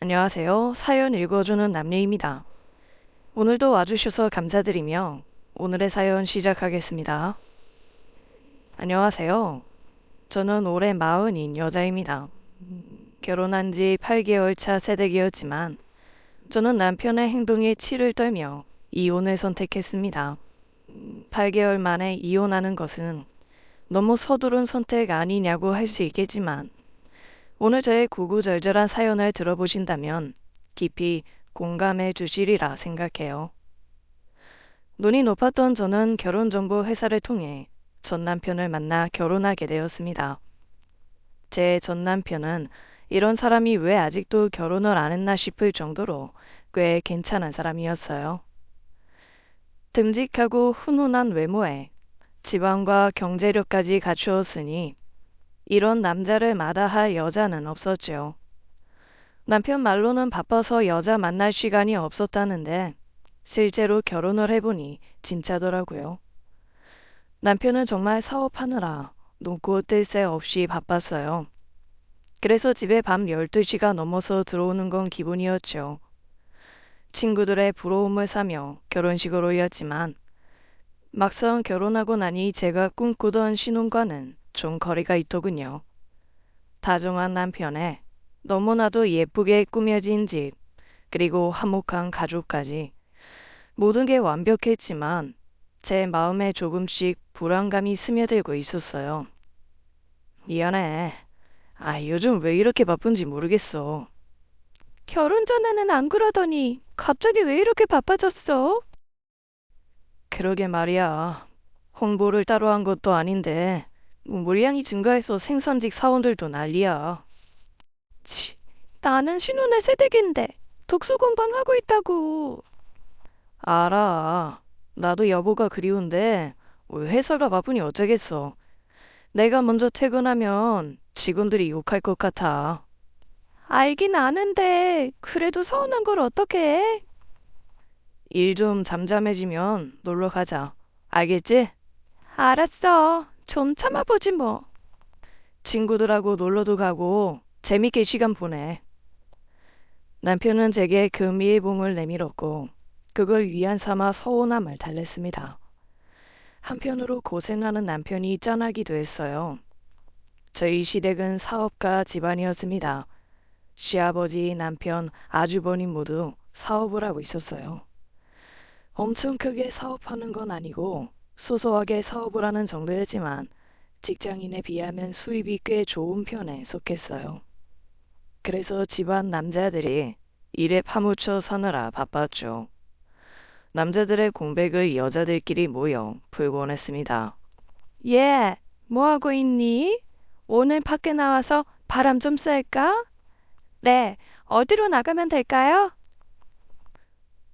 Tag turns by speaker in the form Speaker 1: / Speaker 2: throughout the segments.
Speaker 1: 안녕하세요. 사연 읽어주는 남예입니다. 오늘도 와주셔서 감사드리며 오늘의 사연 시작하겠습니다. 안녕하세요. 저는 올해 40인 여자입니다. 결혼한 지 8개월 차 새댁이었지만 저는 남편의 행동에 치를 떨며 이혼을 선택했습니다. 8개월 만에 이혼하는 것은 너무 서두른 선택 아니냐고 할 수 있겠지만 오늘 저의 구구절절한 사연을 들어보신다면 깊이 공감해 주시리라 생각해요. 눈이 높았던 저는 결혼정보 회사를 통해 전 남편을 만나 결혼하게 되었습니다. 제 전 남편은 이런 사람이 왜 아직도 결혼을 안 했나 싶을 정도로 꽤 괜찮은 사람이었어요. 듬직하고 훈훈한 외모에 지방과 경제력까지 갖추었으니 이런 남자를 마다할 여자는 없었죠. 남편 말로는 바빠서 여자 만날 시간이 없었다는데 실제로 결혼을 해보니 진짜더라고요. 남편은 정말 사업하느라 눈코 뜰 새 없이 바빴어요. 그래서 집에 밤 12시가 넘어서 들어오는 건 기본이었죠. 친구들의 부러움을 사며 결혼식을 올렸지만 막상 결혼하고 나니 제가 꿈꾸던 신혼과는 좀 거리가 있더군요. 다정한 남편에 너무나도 예쁘게 꾸며진 집, 그리고 화목한 가족까지 모든 게 완벽했지만 제 마음에 조금씩 불안감이 스며들고 있었어요. 미안해. 요즘 왜 이렇게 바쁜지 모르겠어. 결혼 전에는 안 그러더니 갑자기 왜 이렇게 바빠졌어? 그러게 말이야. 홍보를 따로 한 것도 아닌데 물량이 증가해서 생산직 사원들도 난리야. 치, 나는 신혼의 새댁인데 독서공부하고 있다고. 알아. 나도 여보가 그리운데 회사가 바쁘니 어쩌겠어. 내가 먼저 퇴근하면 직원들이 욕할 것 같아. 알긴 아는데 그래도 서운한 걸 어떻게 해? 일 좀 잠잠해지면 놀러 가자. 알겠지? 알았어. 좀 참아보지 뭐. 친구들하고 놀러도 가고 재밌게 시간 보내. 남편은 제게 금이의 봉을 내밀었고 그걸 위안 삼아 서운함을 달랬습니다. 한편으로 고생하는 남편이 짠하기도 했어요. 저희 시댁은 사업가 집안이었습니다. 시아버지, 남편, 아주버님 모두 사업을 하고 있었어요. 엄청 크게 사업하는 건 아니고 소소하게 사업을 하는 정도였지만 직장인에 비하면 수입이 꽤 좋은 편에 속했어요. 그래서 집안 남자들이 일에 파묻혀 사느라 바빴죠. 남자들의 공백을 여자들끼리 모여 풀곤 했습니다. 예, 뭐 하고 있니? 오늘 밖에 나와서 바람 좀 쐴까? 네, 어디로 나가면 될까요?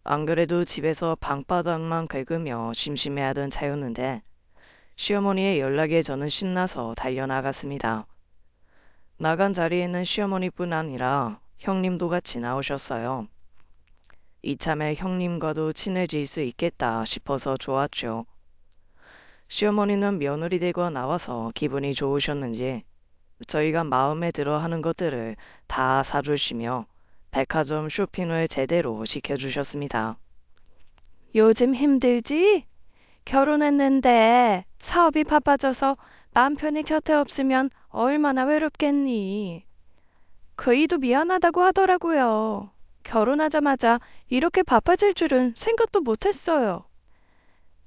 Speaker 1: 안 그래도 집에서 방바닥만 긁으며 심심해하던 차였는데 시어머니의 연락에 저는 신나서 달려나갔습니다. 나간 자리에는 시어머니뿐 아니라 형님도 같이 나오셨어요. 이참에 형님과도 친해질 수 있겠다 싶어서 좋았죠. 시어머니는 며느리 되고 나와서 기분이 좋으셨는지 저희가 마음에 들어 하는 것들을 다 사주시며 백화점 쇼핑을 제대로 시켜주셨습니다. 요즘 힘들지? 결혼했는데 사업이 바빠져서 남편이 곁에 없으면 얼마나 외롭겠니? 그이도 미안하다고 하더라고요. 결혼하자마자 이렇게 바빠질 줄은 생각도 못했어요.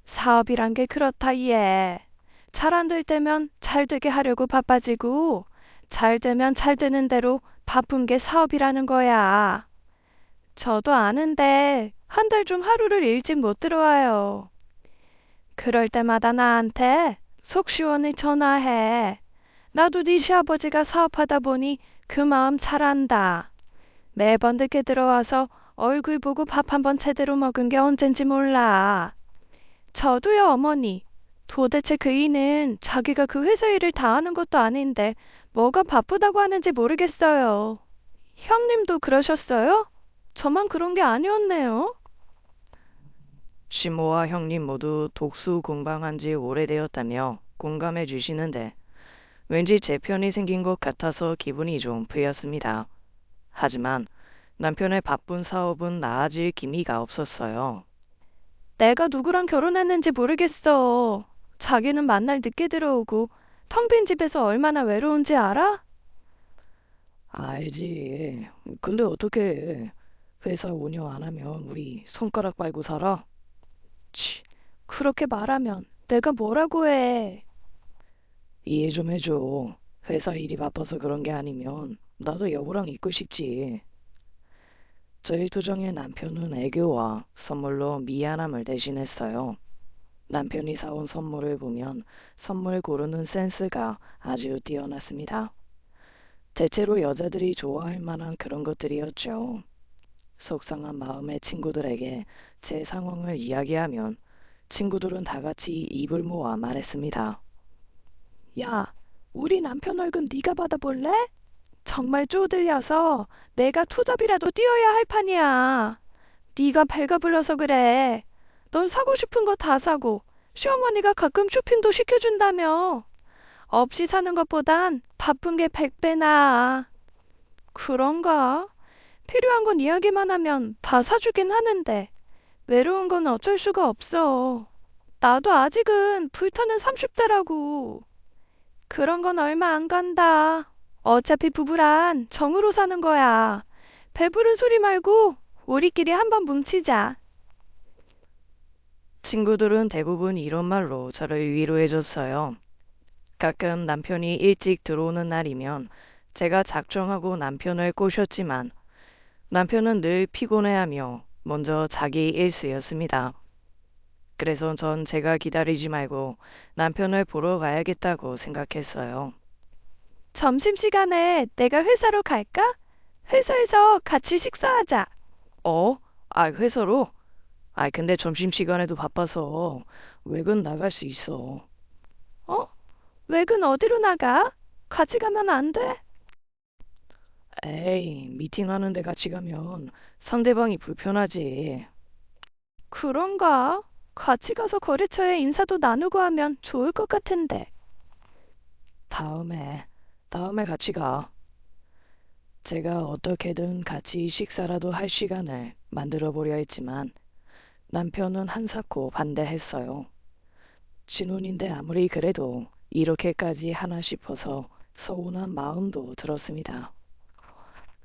Speaker 1: 사업이란 게 그렇다, 얘. 잘 안 될 때면 잘 되게 하려고 바빠지고, 잘 되면 잘 되는 대로 바쁜 게 사업이라는 거야. 저도 아는데, 한 달 좀 하루를 일찍 못 들어와요. 그럴 때마다 나한테 속 시원히 전화해. 나도 네 시아버지가 사업하다 보니 그 마음 잘 안다. 매번 늦게 들어와서 얼굴 보고 밥 한 번 제대로 먹은 게 언젠지 몰라. 저도요, 어머니. 도대체 그이는 자기가 그 회사 일을 다 하는 것도 아닌데 뭐가 바쁘다고 하는지 모르겠어요. 형님도 그러셨어요? 저만 그런 게 아니었네요. 시모와 형님 모두 독수 공방한 지 오래되었다며 공감해 주시는데 왠지 제 편이 생긴 것 같아서 기분이 좀 풀렸습니다. 하지만 남편의 바쁜 사업은 나아질 기미가 없었어요. 내가 누구랑 결혼했는지 모르겠어. 자기는 만날 늦게 들어오고 텅 빈 집에서 얼마나 외로운지 알아? 알지. 근데 어떻게 회사 운영 안 하면 우리 손가락 빨고 살아? 치, 그렇게 말하면 내가 뭐라고 해. 이해 좀 해줘. 회사 일이 바빠서 그런 게 아니면 나도 여보랑 있고 싶지. 저희 도정의 남편은 애교와 선물로 미안함을 대신했어요. 남편이 사온 선물을 보면 선물 고르는 센스가 아주 뛰어났습니다. 대체로 여자들이 좋아할 만한 그런 것들이었죠. 속상한 마음의 친구들에게 제 상황을 이야기하면 친구들은 다 같이 입을 모아 말했습니다. 야, 우리 남편 월급 네가 받아볼래? 정말 쪼들려서 내가 투잡이라도 뛰어야 할 판이야. 네가 배가 불러서 그래. 넌 사고 싶은 거 다 사고 시어머니가 가끔 쇼핑도 시켜준다며. 없이 사는 것보단 바쁜 게 100배 나아. 그런가? 필요한 건 이야기만 하면 다 사주긴 하는데 외로운 건 어쩔 수가 없어. 나도 아직은 불타는 30대라고. 그런 건 얼마 안 간다. 어차피 부부란 정으로 사는 거야. 배부른 소리 말고 우리끼리 한번 뭉치자. 친구들은 대부분 이런 말로 저를 위로해줬어요. 가끔 남편이 일찍 들어오는 날이면 제가 작정하고 남편을 꼬셨지만 남편은 늘 피곤해하며 먼저 자기 일수였습니다. 그래서 전 제가 기다리지 말고 남편을 보러 가야겠다고 생각했어요. 점심시간에 내가 회사로 갈까? 회사에서 같이 식사하자. 어? 회사로? 근데 점심시간에도 바빠서 외근 나갈 수 있어. 어? 외근 어디로 나가? 같이 가면 안 돼? 에이, 미팅하는데 같이 가면 상대방이 불편하지. 그런가? 같이 가서 거래처에 인사도 나누고 하면 좋을 것 같은데. 다음에, 다음에 같이 가. 제가 어떻게든 같이 식사라도 할 시간을 만들어 보려 했지만 남편은 한사코 반대했어요. 신혼인데 아무리 그래도 이렇게까지 하나 싶어서 서운한 마음도 들었습니다.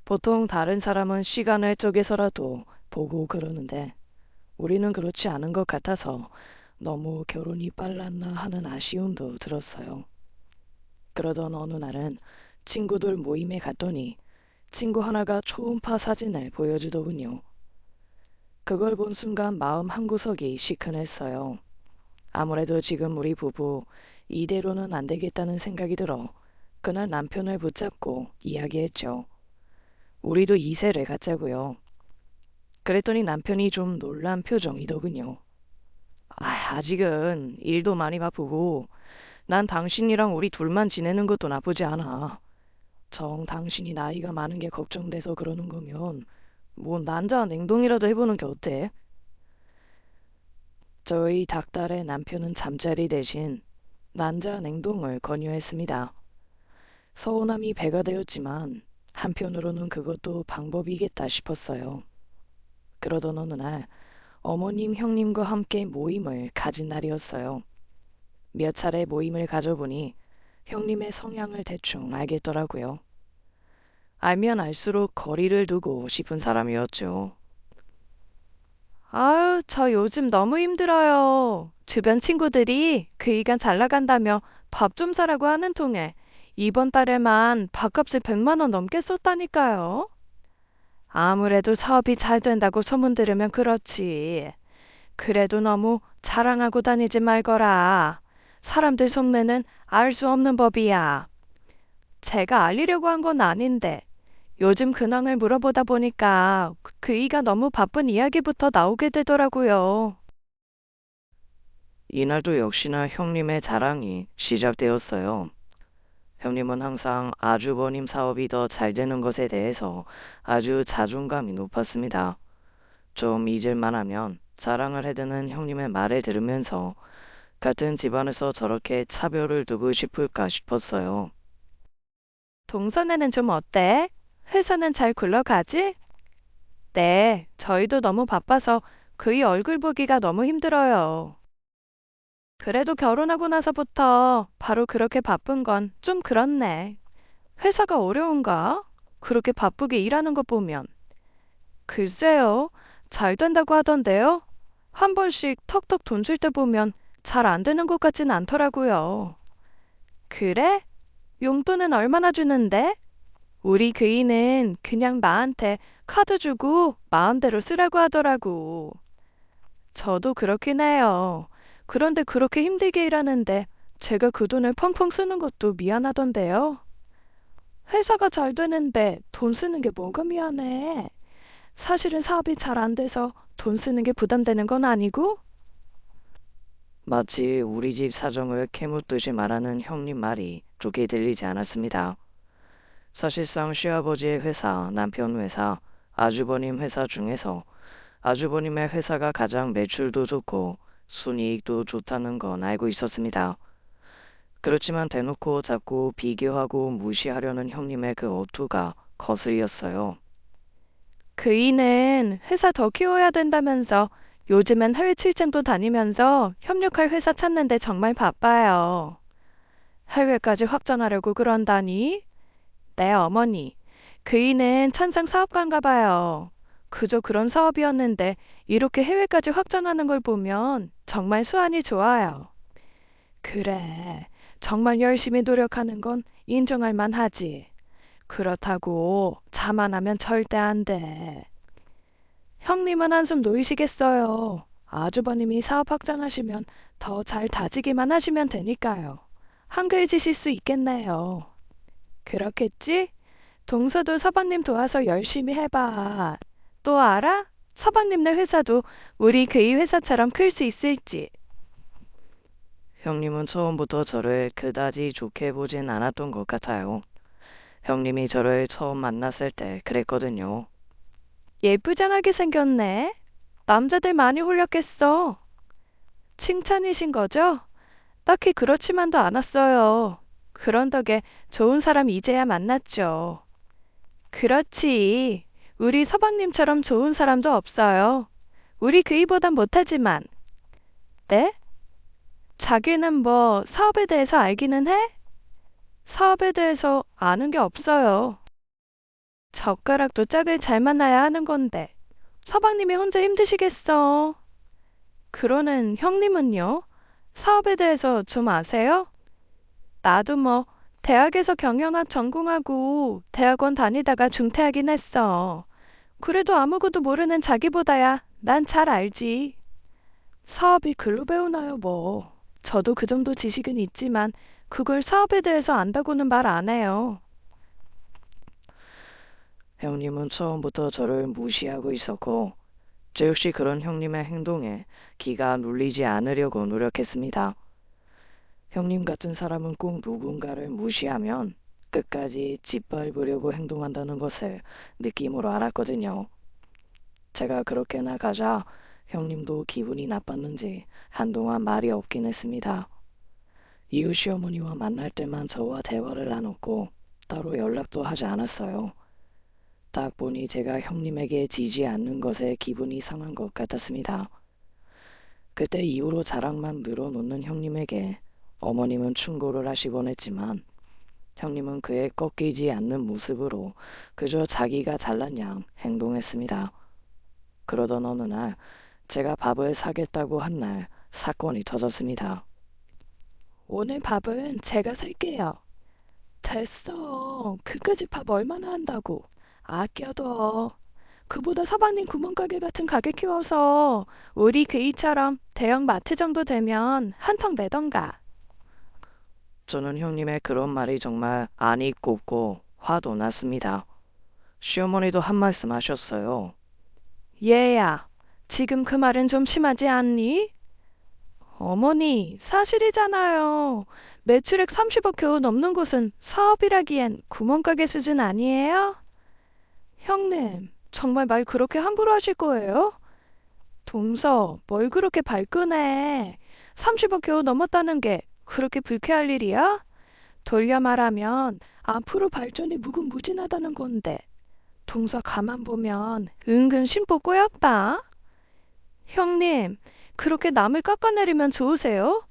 Speaker 1: 보통 다른 사람은 시간을 쪼개서라도 보고 그러는데 우리는 그렇지 않은 것 같아서 너무 결혼이 빨랐나 하는 아쉬움도 들었어요. 그러던 어느 날은 친구들 모임에 갔더니 친구 하나가 초음파 사진을 보여주더군요. 그걸 본 순간 마음 한구석이 시큰했어요. 아무래도 지금 우리 부부 이대로는 안 되겠다는 생각이 들어 그날 남편을 붙잡고 이야기했죠. 우리도 2세를 갖자고요. 그랬더니 남편이 좀 놀란 표정이더군요. 아직은 일도 많이 바쁘고 난 당신이랑 우리 둘만 지내는 것도 나쁘지 않아. 정 당신이 나이가 많은 게 걱정돼서 그러는 거면 뭐 난자 냉동이라도 해보는 게 어때? 저희 닭달의 남편은 잠자리 대신 난자 냉동을 권유했습니다. 서운함이 배가 되었지만 한편으로는 그것도 방법이겠다 싶었어요. 그러던 어느 날 어머님 형님과 함께 모임을 가진 날이었어요. 몇 차례 모임을 가져보니 형님의 성향을 대충 알겠더라고요. 알면 알수록 거리를 두고 싶은 사람이었죠. 아유, 저 요즘 너무 힘들어요. 주변 친구들이 그이가 잘 나간다며 밥 좀 사라고 하는 통에 이번 달에만 밥값을 100만 원 넘게 썼다니까요. 아무래도 사업이 잘 된다고 소문 들으면 그렇지. 그래도 너무 자랑하고 다니지 말거라. 사람들 속내는 알 수 없는 법이야. 제가 알리려고 한 건 아닌데 요즘 근황을 물어보다 보니까 그이가 너무 바쁜 이야기부터 나오게 되더라고요. 이날도 역시나 형님의 자랑이 시작되었어요. 형님은 항상 아주버님 사업이 더 잘 되는 것에 대해서 아주 자존감이 높았습니다. 좀 잊을만 하면 자랑을 해대는 형님의 말을 들으면서 같은 집안에서 저렇게 차별을 두고 싶을까 싶었어요. 동선에는 좀 어때? 회사는 잘 굴러가지? 네, 저희도 너무 바빠서 그의 얼굴 보기가 너무 힘들어요. 그래도 결혼하고 나서부터 바로 그렇게 바쁜 건 좀 그렇네. 회사가 어려운가? 그렇게 바쁘게 일하는 거 보면. 글쎄요, 잘 된다고 하던데요. 한 번씩 턱턱 돈 쓸 때 보면 잘 안 되는 것 같진 않더라고요. 그래? 용돈은 얼마나 주는데? 우리 그이는 그냥 나한테 카드 주고 마음대로 쓰라고 하더라고. 저도 그렇긴 해요. 그런데 그렇게 힘들게 일하는데 제가 그 돈을 펑펑 쓰는 것도 미안하던데요. 회사가 잘 되는데 돈 쓰는 게 뭐가 미안해? 사실은 사업이 잘 안 돼서 돈 쓰는 게 부담되는 건 아니고? 마치 우리 집 사정을 캐묻듯이 말하는 형님 말이 좋게 들리지 않았습니다. 사실상 시아버지의 회사, 남편 회사, 아주버님 회사 중에서 아주버님의 회사가 가장 매출도 좋고 순이익도 좋다는 건 알고 있었습니다. 그렇지만 대놓고 자꾸 비교하고 무시하려는 형님의 그 어투가 거슬렸어요. 그이는 회사 더 키워야 된다면서 요즘엔 해외 출장도 다니면서 협력할 회사 찾는데 정말 바빠요. 해외까지 확장하려고 그런다니? 네, 어머니. 그이는 천상 사업가인가 봐요. 그저 그런 사업이었는데 이렇게 해외까지 확장하는 걸 보면 정말 수완이 좋아요. 그래, 정말 열심히 노력하는 건 인정할 만하지. 그렇다고 자만하면 절대 안 돼. 형님은 한숨 놓이시겠어요. 아주버님이 사업 확장하시면 더 잘 다지기만 하시면 되니까요. 한글 지실 수 있겠네요. 그렇겠지? 동서도 서방님 도와서 열심히 해봐. 또 알아? 서방님네 회사도 우리 그이 회사처럼 클 수 있을지. 형님은 처음부터 저를 그다지 좋게 보진 않았던 것 같아요. 형님이 저를 처음 만났을 때 그랬거든요. 예쁘장하게 생겼네. 남자들 많이 홀렸겠어. 칭찬이신 거죠? 딱히 그렇지만도 않았어요. 그런 덕에 좋은 사람 이제야 만났죠. 그렇지. 우리 서방님처럼 좋은 사람도 없어요. 우리 그이보단 못하지만. 네? 자기는 뭐 사업에 대해서 알기는 해? 사업에 대해서 아는 게 없어요. 젓가락도 짝을 잘 만나야 하는 건데. 서방님이 혼자 힘드시겠어. 그러는 형님은요? 사업에 대해서 좀 아세요? 나도 뭐 대학에서 경영학 전공하고 대학원 다니다가 중퇴하긴 했어. 그래도 아무것도 모르는 자기보다야 난 잘 알지. 사업이 글로 배우나요, 뭐. 저도 그 정도 지식은 있지만 그걸 사업에 대해서 안다고는 말 안 해요. 형님은 처음부터 저를 무시하고 있었고, 저 역시 그런 형님의 행동에 기가 눌리지 않으려고 노력했습니다. 형님 같은 사람은 꼭 누군가를 무시하면 끝까지 짓밟으려고 행동한다는 것을 느낌으로 알았거든요. 제가 그렇게 나가자 형님도 기분이 나빴는지 한동안 말이 없긴 했습니다. 이웃 시어머니와 만날 때만 저와 대화를 나눴고 따로 연락도 하지 않았어요. 딱 보니 제가 형님에게 지지 않는 것에 기분이 상한 것 같았습니다. 그때 이후로 자랑만 늘어놓는 형님에게 어머님은 충고를 하시곤 했지만 형님은 그에 꺾이지 않는 모습으로 그저 자기가 잘난 양 행동했습니다. 그러던 어느 날 제가 밥을 사겠다고 한 날 사건이 터졌습니다. 오늘 밥은 제가 살게요. 됐어. 그까짓 밥 얼마나 한다고. 아껴둬. 그보다 서방님 구멍가게 같은 가게 키워서 우리 그이처럼 대형 마트 정도 되면 한턱 내던가. 저는 형님의 그런 말이 정말 안이 꼽고 화도 났습니다. 시어머니도 한 말씀 하셨어요. 얘야, 지금 그 말은 좀 심하지 않니? 어머니, 사실이잖아요. 매출액 30억 겨우 넘는 곳은 사업이라기엔 구멍가게 수준 아니에요? 형님, 정말 말 그렇게 함부로 하실 거예요? 동서, 뭘 그렇게 발끈해? 30억 겨우 넘었다는 게 그렇게 불쾌할 일이야? 돌려 말하면 앞으로 발전이 무궁무진하다는 건데 동서 가만 보면 은근 심보 꼬였다. 형님, 그렇게 남을 깎아내리면 좋으세요?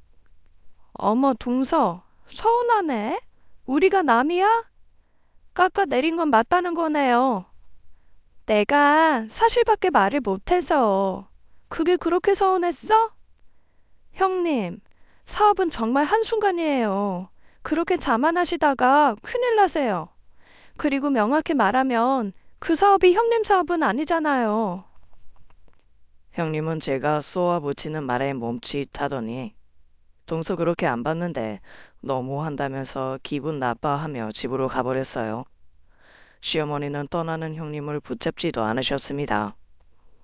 Speaker 1: 어머, 동서, 서운하네. 우리가 남이야? 깎아내린 건 맞다는 거네요. 내가 사실밖에 말을 못해서. 그게 그렇게 서운했어? 형님, 사업은 정말 한순간이에요. 그렇게 자만하시다가 큰일 나세요. 그리고 명확히 말하면 그 사업이 형님 사업은 아니잖아요. 형님은 제가 쏘아붙이는 말에 멈칫하더니 동서 그렇게 안 봤는데 너무 한다면서 기분 나빠하며 집으로 가버렸어요. 시어머니는 떠나는 형님을 붙잡지도 않으셨습니다.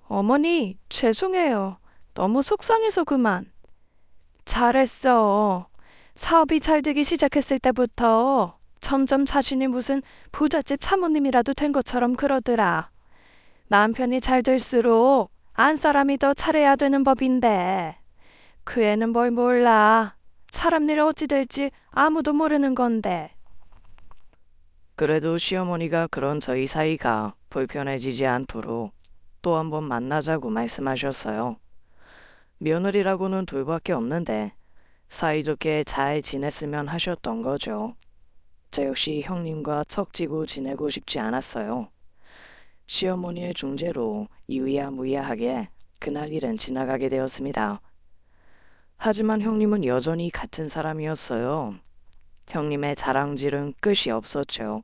Speaker 1: 어머니, 죄송해요. 너무 속상해서 그만. 잘했어. 사업이 잘 되기 시작했을 때부터 점점 자신이 무슨 부잣집 사모님이라도 된 것처럼 그러더라. 남편이 잘 될수록 안 사람이 더 잘해야 되는 법인데 그 애는 뭘 몰라. 사람 일 어찌 될지 아무도 모르는 건데. 그래도 시어머니가 그런 저희 사이가 불편해지지 않도록 또 한 번 만나자고 말씀하셨어요. 며느리라고는 둘밖에 없는데 사이좋게 잘 지냈으면 하셨던 거죠. 저 역시 형님과 척지고 지내고 싶지 않았어요. 시어머니의 중재로 유야무야하게 그날 일은 지나가게 되었습니다. 하지만 형님은 여전히 같은 사람이었어요. 형님의 자랑질은 끝이 없었죠.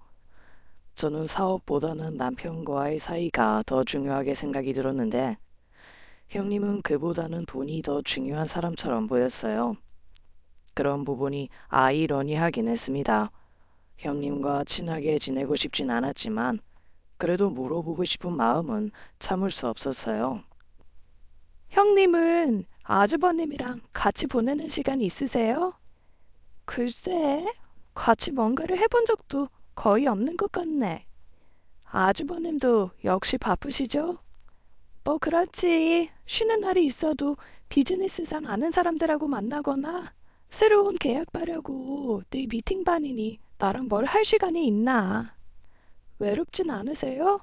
Speaker 1: 저는 사업보다는 남편과의 사이가 더 중요하게 생각이 들었는데 형님은 그보다는 돈이 더 중요한 사람처럼 보였어요. 그런 부분이 아이러니하긴 했습니다. 형님과 친하게 지내고 싶진 않았지만 그래도 물어보고 싶은 마음은 참을 수 없었어요. 형님은 아주버님이랑 같이 보내는 시간 있으세요? 글쎄, 같이 뭔가를 해본 적도 거의 없는 것 같네. 아주버님도 역시 바쁘시죠? 뭐 그렇지. 쉬는 날이 있어도 비즈니스상 아는 사람들하고 만나거나 새로운 계약 바려고 네 미팅반이니 나랑 뭘 할 시간이 있나. 외롭진 않으세요?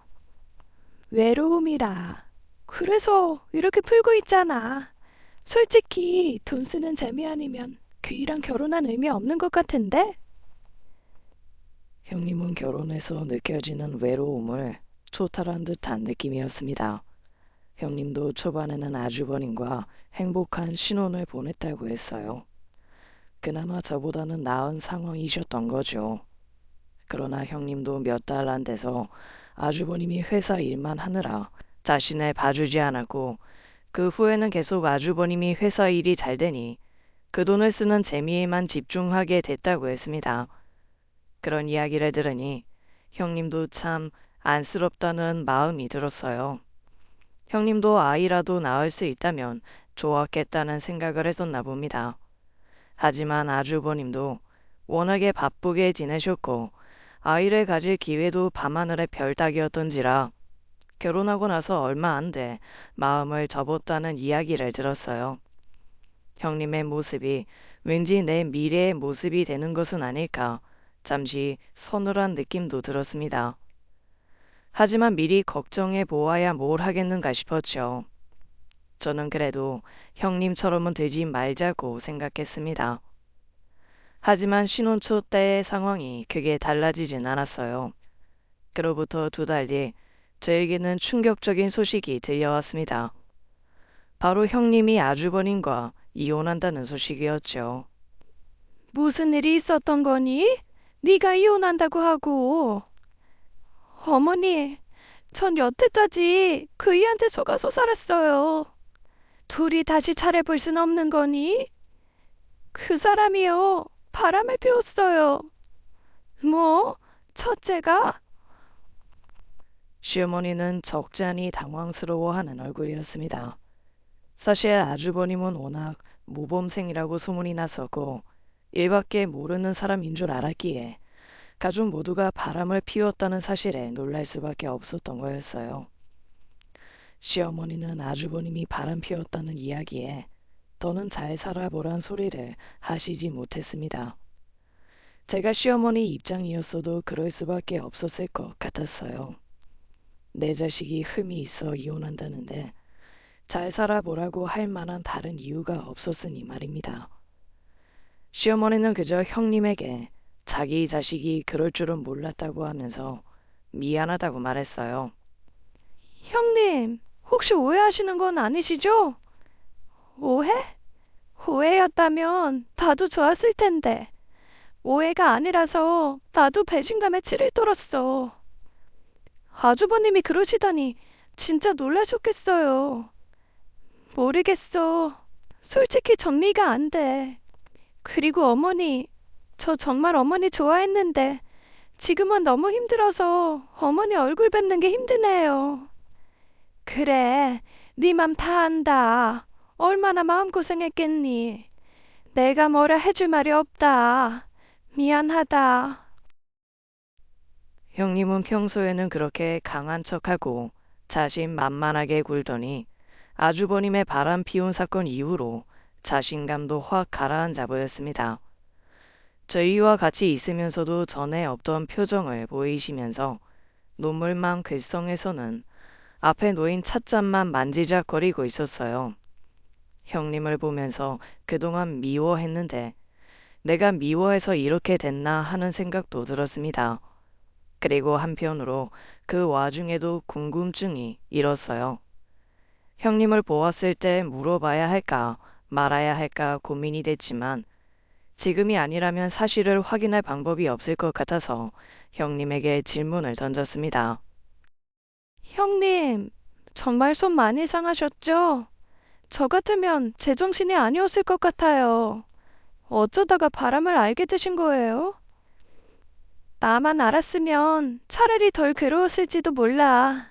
Speaker 1: 외로움이라. 그래서 이렇게 풀고 있잖아. 솔직히 돈 쓰는 재미 아니면 귀이랑 결혼한 의미 없는 것 같은데? 형님은 결혼해서 느껴지는 외로움을 초탈한 듯한 느낌이었습니다. 형님도 초반에는 아주버님과 행복한 신혼을 보냈다고 했어요. 그나마 저보다는 나은 상황이셨던 거죠. 그러나 형님도 몇 달 안 돼서 아주버님이 회사 일만 하느라 자신을 봐주지 않았고 그 후에는 계속 아주버님이 회사 일이 잘 되니 그 돈을 쓰는 재미에만 집중하게 됐다고 했습니다. 그런 이야기를 들으니 형님도 참 안쓰럽다는 마음이 들었어요. 형님도 아이라도 낳을 수 있다면 좋았겠다는 생각을 했었나 봅니다. 하지만 아주버님도 워낙에 바쁘게 지내셨고 아이를 가질 기회도 밤하늘의 별 따기였던지라 결혼하고 나서 얼마 안 돼 마음을 접었다는 이야기를 들었어요. 형님의 모습이 왠지 내 미래의 모습이 되는 것은 아닐까 잠시 서늘한 느낌도 들었습니다. 하지만 미리 걱정해 보아야 뭘 하겠는가 싶었죠. 저는 그래도 형님처럼은 되지 말자고 생각했습니다. 하지만 신혼 초 때의 상황이 크게 달라지진 않았어요. 그로부터 2달 뒤 저에게는 충격적인 소식이 들려왔습니다. 바로 형님이 아주버님과 이혼한다는 소식이었죠. 무슨 일이 있었던 거니? 네가 이혼한다고 하고. 어머니, 전 여태까지 그이한테 속아서 살았어요. 둘이 다시 차려볼 순 없는 거니? 그 사람이요, 바람을 피웠어요. 뭐? 첫째가? 시어머니는 적잖이 당황스러워하는 얼굴이었습니다. 사실 아주버님은 워낙 모범생이라고 소문이 났었고 일밖에 모르는 사람인 줄 알았기에 가족 모두가 바람을 피웠다는 사실에 놀랄 수밖에 없었던 거였어요. 시어머니는 아주버님이 바람 피웠다는 이야기에 더는 잘 살아보란 소리를 하시지 못했습니다. 제가 시어머니 입장이었어도 그럴 수밖에 없었을 것 같았어요. 내 자식이 흠이 있어 이혼한다는데 잘 살아보라고 할 만한 다른 이유가 없었으니 말입니다. 시어머니는 그저 형님에게 자기 자식이 그럴 줄은 몰랐다고 하면서 미안하다고 말했어요. 형님, 혹시 오해하시는 건 아니시죠? 오해? 오해였다면 나도 좋았을 텐데. 오해가 아니라서 나도 배신감에 치를 떨었어. 아주버님이 그러시다니 진짜 놀라셨겠어요. 모르겠어. 솔직히 정리가 안 돼. 그리고 어머니, 저 정말 어머니 좋아했는데 지금은 너무 힘들어서 어머니 얼굴 뵙는 게 힘드네요. 그래, 네 맘 다 안다. 얼마나 마음고생했겠니. 내가 뭐라 해줄 말이 없다. 미안하다. 형님은 평소에는 그렇게 강한 척하고 자신만만하게 굴더니 아주버님의 바람 피운 사건 이후로 자신감도 확 가라앉아 보였습니다. 저희와 같이 있으면서도 전에 없던 표정을 보이시면서 눈물만 글썽해서는 앞에 놓인 찻잔만 만지작거리고 있었어요. 형님을 보면서 그동안 미워했는데 내가 미워해서 이렇게 됐나 하는 생각도 들었습니다. 그리고 한편으로 그 와중에도 궁금증이 일었어요. 형님을 보았을 때 물어봐야 할까 말아야 할까 고민이 됐지만 지금이 아니라면 사실을 확인할 방법이 없을 것 같아서 형님에게 질문을 던졌습니다. 형님, 정말 손 많이 상하셨죠? 저 같으면 제정신이 아니었을 것 같아요. 어쩌다가 바람을 알게 되신 거예요? 나만 알았으면 차라리 덜 괴로웠을지도 몰라.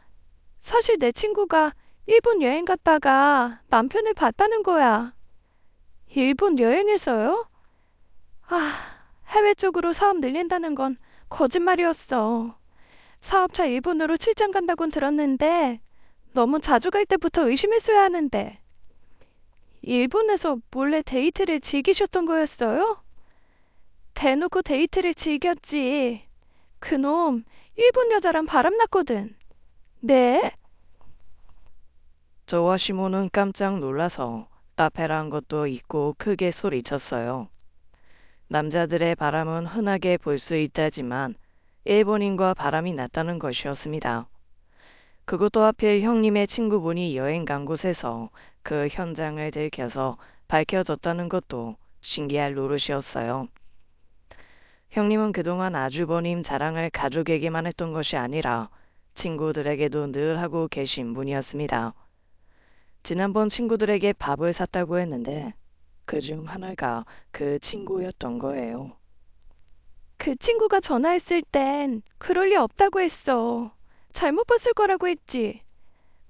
Speaker 1: 사실 내 친구가 일본 여행 갔다가 남편을 봤다는 거야. 일본 여행에서요? 해외 쪽으로 사업 늘린다는 건 거짓말이었어. 사업차 일본으로 출장 간다곤 들었는데 너무 자주 갈 때부터 의심했어야 하는데. 일본에서 몰래 데이트를 즐기셨던 거였어요? 대놓고 데이트를 즐겼지. 그놈 일본 여자랑 바람났거든. 네? 저와 시모는 깜짝 놀라서 카페란 것도 잊고 크게 소리쳤어요. 남자들의 바람은 흔하게 볼 수 있다지만 일본인과 바람이 났다는 것이었습니다. 그것도 하필 형님의 친구분이 여행 간 곳에서 그 현장을 들켜서 밝혀졌다는 것도 신기할 노릇이었어요. 형님은 그동안 아주버님 자랑을 가족에게만 했던 것이 아니라 친구들에게도 늘 하고 계신 분이었습니다. 지난번 친구들에게 밥을 샀다고 했는데 그중 하나가 그 친구였던 거예요. 그 친구가 전화했을 땐 그럴 리 없다고 했어. 잘못 봤을 거라고 했지.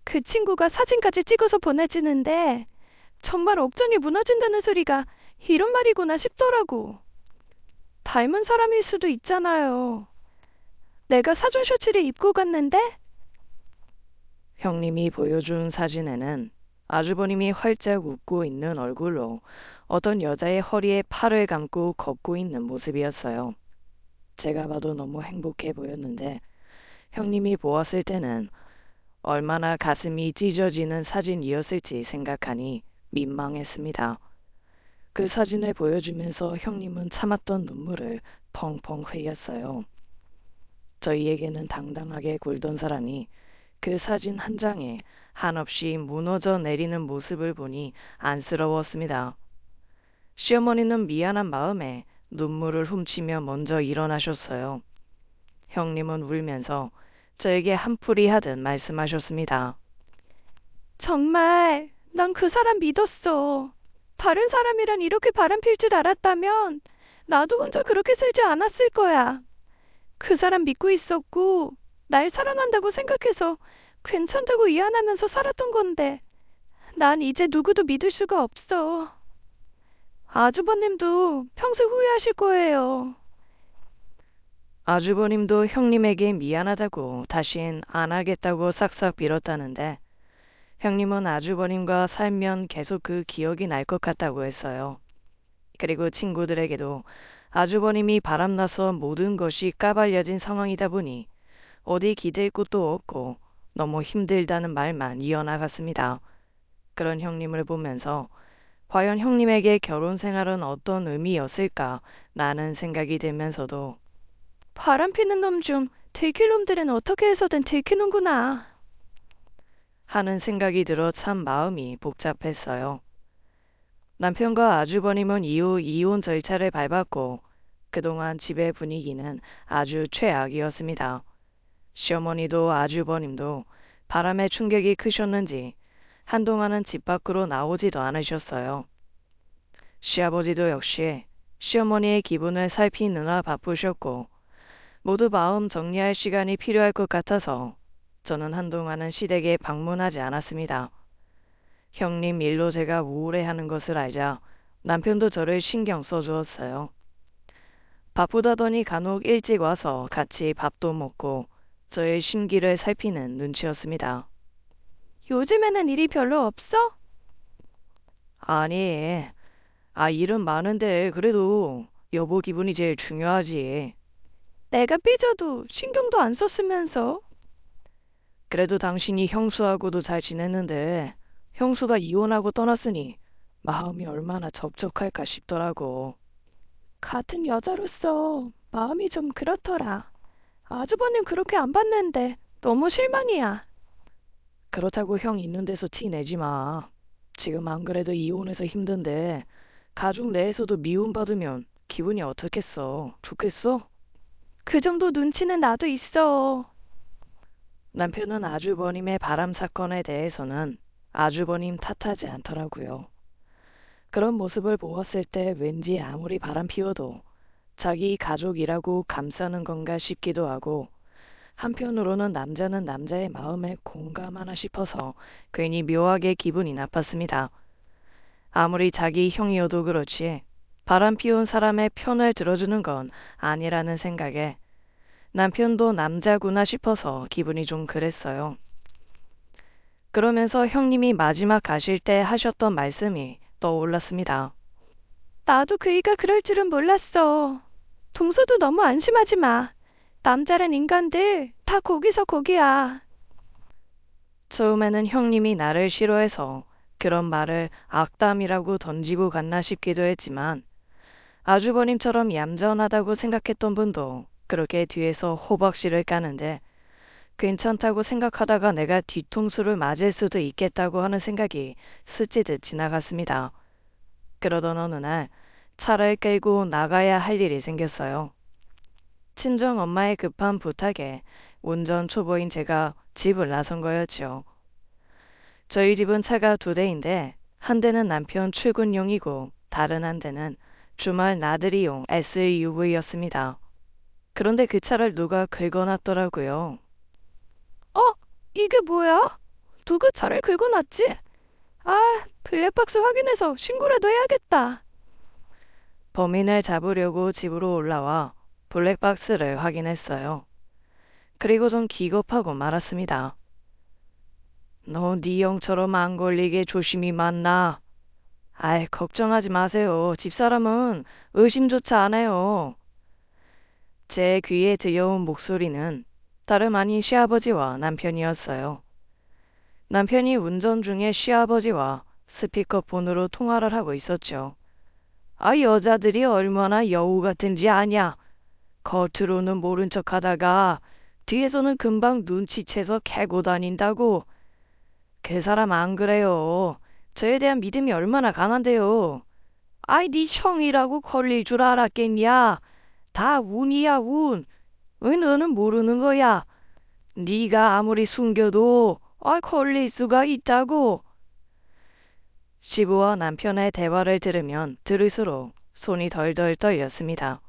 Speaker 1: 그 친구가 사진까지 찍어서 보내주는데 정말 억장이 무너진다는 소리가 이런 말이구나 싶더라고. 닮은 사람일 수도 있잖아요. 내가 사준 셔츠를 입고 갔는데 형님이 보여준 사진에는 아주버님이 활짝 웃고 있는 얼굴로 어떤 여자의 허리에 팔을 감고 걷고 있는 모습이었어요. 제가 봐도 너무 행복해 보였는데 형님이 보았을 때는 얼마나 가슴이 찢어지는 사진이었을지 생각하니 민망했습니다. 그 사진을 보여주면서 형님은 참았던 눈물을 펑펑 흘렸어요. 저희에게는 당당하게 굴던 사람이 그 사진 한 장에 한없이 무너져 내리는 모습을 보니 안쓰러웠습니다. 시어머니는 미안한 마음에 눈물을 훔치며 먼저 일어나셨어요. 형님은 울면서 저에게 한풀이 하듯 말씀하셨습니다. 정말 난 그 사람 믿었어. 다른 사람이란 이렇게 바람필 줄 알았다면 나도 혼자 그렇게 살지 않았을 거야. 그 사람 믿고 있었고 날 사랑한다고 생각해서 괜찮다고 이해하면서 살았던 건데 난 이제 누구도 믿을 수가 없어. 아주버님도 평생 후회하실 거예요. 아주버님도 형님에게 미안하다고 다신 안 하겠다고 싹싹 빌었다는데 형님은 아주버님과 살면 계속 그 기억이 날 것 같다고 했어요. 그리고 친구들에게도 아주버님이 바람나서 모든 것이 까발려진 상황이다 보니 어디 기댈 곳도 없고 너무 힘들다는 말만 이어나갔습니다. 그런 형님을 보면서 과연 형님에게 결혼 생활은 어떤 의미였을까라는 생각이 들면서도 바람피는 놈 좀 들킬 놈들은 어떻게 해서든 들키는구나 하는 생각이 들어 참 마음이 복잡했어요. 남편과 아주버님은 이후 이혼 절차를 밟았고 그동안 집의 분위기는 아주 최악이었습니다. 시어머니도 아주버님도 바람의 충격이 크셨는지 한동안은 집 밖으로 나오지도 않으셨어요. 시아버지도 역시 시어머니의 기분을 살피느라 바쁘셨고 모두 마음 정리할 시간이 필요할 것 같아서 저는 한동안은 시댁에 방문하지 않았습니다. 형님 일로 제가 우울해하는 것을 알자 남편도 저를 신경 써주었어요. 바쁘다더니 간혹 일찍 와서 같이 밥도 먹고 저의 심기를 살피는 눈치였습니다. 요즘에는 일이 별로 없어? 아니, 일은 많은데 그래도 여보 기분이 제일 중요하지. 내가 삐져도 신경도 안 썼으면서. 그래도 당신이 형수하고도 잘 지냈는데 형수가 이혼하고 떠났으니 마음이 얼마나 접촉할까 싶더라고. 같은 여자로서 마음이 좀 그렇더라. 아주버님 그렇게 안 봤는데 너무 실망이야. 그렇다고 형 있는 데서 티 내지 마. 지금 안 그래도 이혼해서 힘든데 가족 내에서도 미움받으면 기분이 어떻겠어? 좋겠어? 그 정도 눈치는 나도 있어. 남편은 아주버님의 바람 사건에 대해서는 아주버님 탓하지 않더라고요. 그런 모습을 보았을 때 왠지 아무리 바람 피워도 자기 가족이라고 감싸는 건가 싶기도 하고 한편으로는 남자는 남자의 마음에 공감하나 싶어서 괜히 묘하게 기분이 나빴습니다. 아무리 자기 형이어도 그렇지 바람 피운 사람의 편을 들어주는 건 아니라는 생각에 남편도 남자구나 싶어서 기분이 좀 그랬어요. 그러면서 형님이 마지막 가실 때 하셨던 말씀이 떠올랐습니다. 나도 그이가 그럴 줄은 몰랐어. 동서도 너무 안심하지 마. 남자란 인간들 다 거기서 거기야. 처음에는 형님이 나를 싫어해서 그런 말을 악담이라고 던지고 갔나 싶기도 했지만 아주버님처럼 얌전하다고 생각했던 분도 그렇게 뒤에서 호박씨를 까는데 괜찮다고 생각하다가 내가 뒤통수를 맞을 수도 있겠다고 하는 생각이 스치듯 지나갔습니다. 그러던 어느 날 차를 끌고 나가야 할 일이 생겼어요. 친정 엄마의 급한 부탁에 운전 초보인 제가 집을 나선 거였죠. 저희 집은 차가 두 대인데 한 대는 남편 출근용이고 다른 한 대는 주말 나들이용 SUV였습니다. 그런데 그 차를 누가 긁어놨더라고요. 이게 뭐야? 누가 차를 긁어놨지? 블랙박스 확인해서 신고라도 해야겠다. 범인을 잡으려고 집으로 올라와 블랙박스를 확인했어요. 그리고 전 기겁하고 말았습니다. 너 네 형처럼 안 걸리게 조심히 만나. 걱정하지 마세요. 집사람은 의심조차 안 해요. 제 귀에 들려온 목소리는 다름 아닌 시아버지와 남편이었어요. 남편이 운전 중에 시아버지와 스피커폰으로 통화를 하고 있었죠. 여자들이 얼마나 여우 같은지 아냐. 겉으로는 모른 척 하다가 뒤에서는 금방 눈치채서 캐고 다닌다고. 그 사람 안 그래요. 저에 대한 믿음이 얼마나 강한데요. 네 형이라고 걸릴 줄 알았겠냐. 다 운이야 운. 왜 너는 모르는 거야. 네가 아무리 숨겨도 걸릴 수가 있다고. 시부와 남편의 대화를 들으면 들을수록 손이 덜덜 떨렸습니다.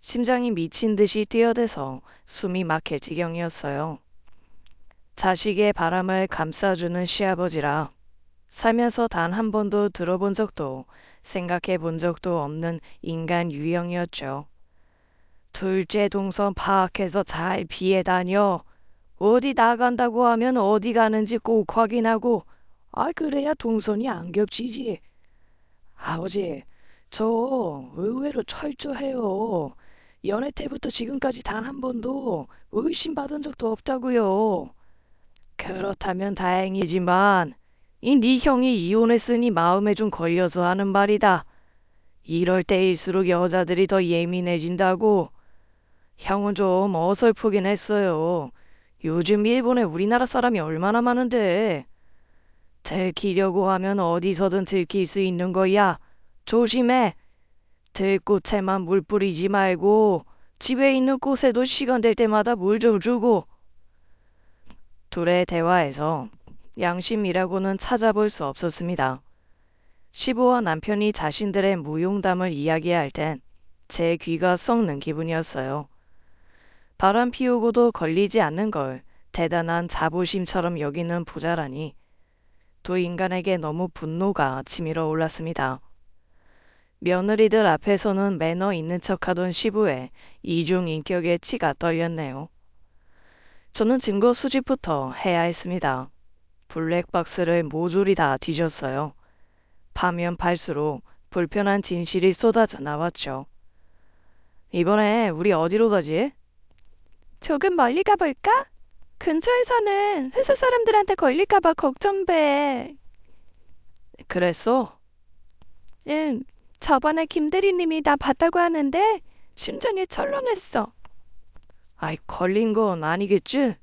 Speaker 1: 심장이 미친 듯이 뛰어대서 숨이 막힐 지경이었어요. 자식의 바람을 감싸주는 시아버지라 살면서 단 한 번도 들어본 적도 생각해 본 적도 없는 인간 유형이었죠. 둘째 동선 파악해서 잘 피해 다녀. 어디 나간다고 하면 어디 가는지 꼭 확인하고 그래야 동선이 안 겹치지. 아버지, 저 의외로 철저해요. 연애 때부터 지금까지 단 한 번도 의심받은 적도 없다고요. 그렇다면 다행이지만 이 네 형이 이혼했으니 마음에 좀 걸려서 하는 말이다. 이럴 때일수록 여자들이 더 예민해진다고. 형은 좀 어설프긴 했어요. 요즘 일본에 우리나라 사람이 얼마나 많은데. 들키려고 하면 어디서든 들킬 수 있는 거야. 조심해. 들꽃에만 물 뿌리지 말고 집에 있는 꽃에도 시간 될 때마다 물 좀 주고. 둘의 대화에서 양심이라고는 찾아볼 수 없었습니다. 시부와 남편이 자신들의 무용담을 이야기할 땐 제 귀가 썩는 기분이었어요. 바람 피우고도 걸리지 않는 걸 대단한 자부심처럼 여기는 부자라니 두 인간에게 너무 분노가 치밀어 올랐습니다. 며느리들 앞에서는 매너 있는 척하던 시부의 이중인격의 치가 떨렸네요. 저는 증거 수집부터 해야 했습니다. 블랙박스를 모조리 다 뒤졌어요. 파면 팔수록 불편한 진실이 쏟아져 나왔죠. 이번에 우리 어디로 가지? 조금 멀리 가볼까? 근처에서는 회사 사람들한테 걸릴까봐 걱정돼. 그랬어? 응, 저번에 김 대리님이 나 봤다고 하는데 심장이 철렁했어. 아이, 걸린 건 아니겠지?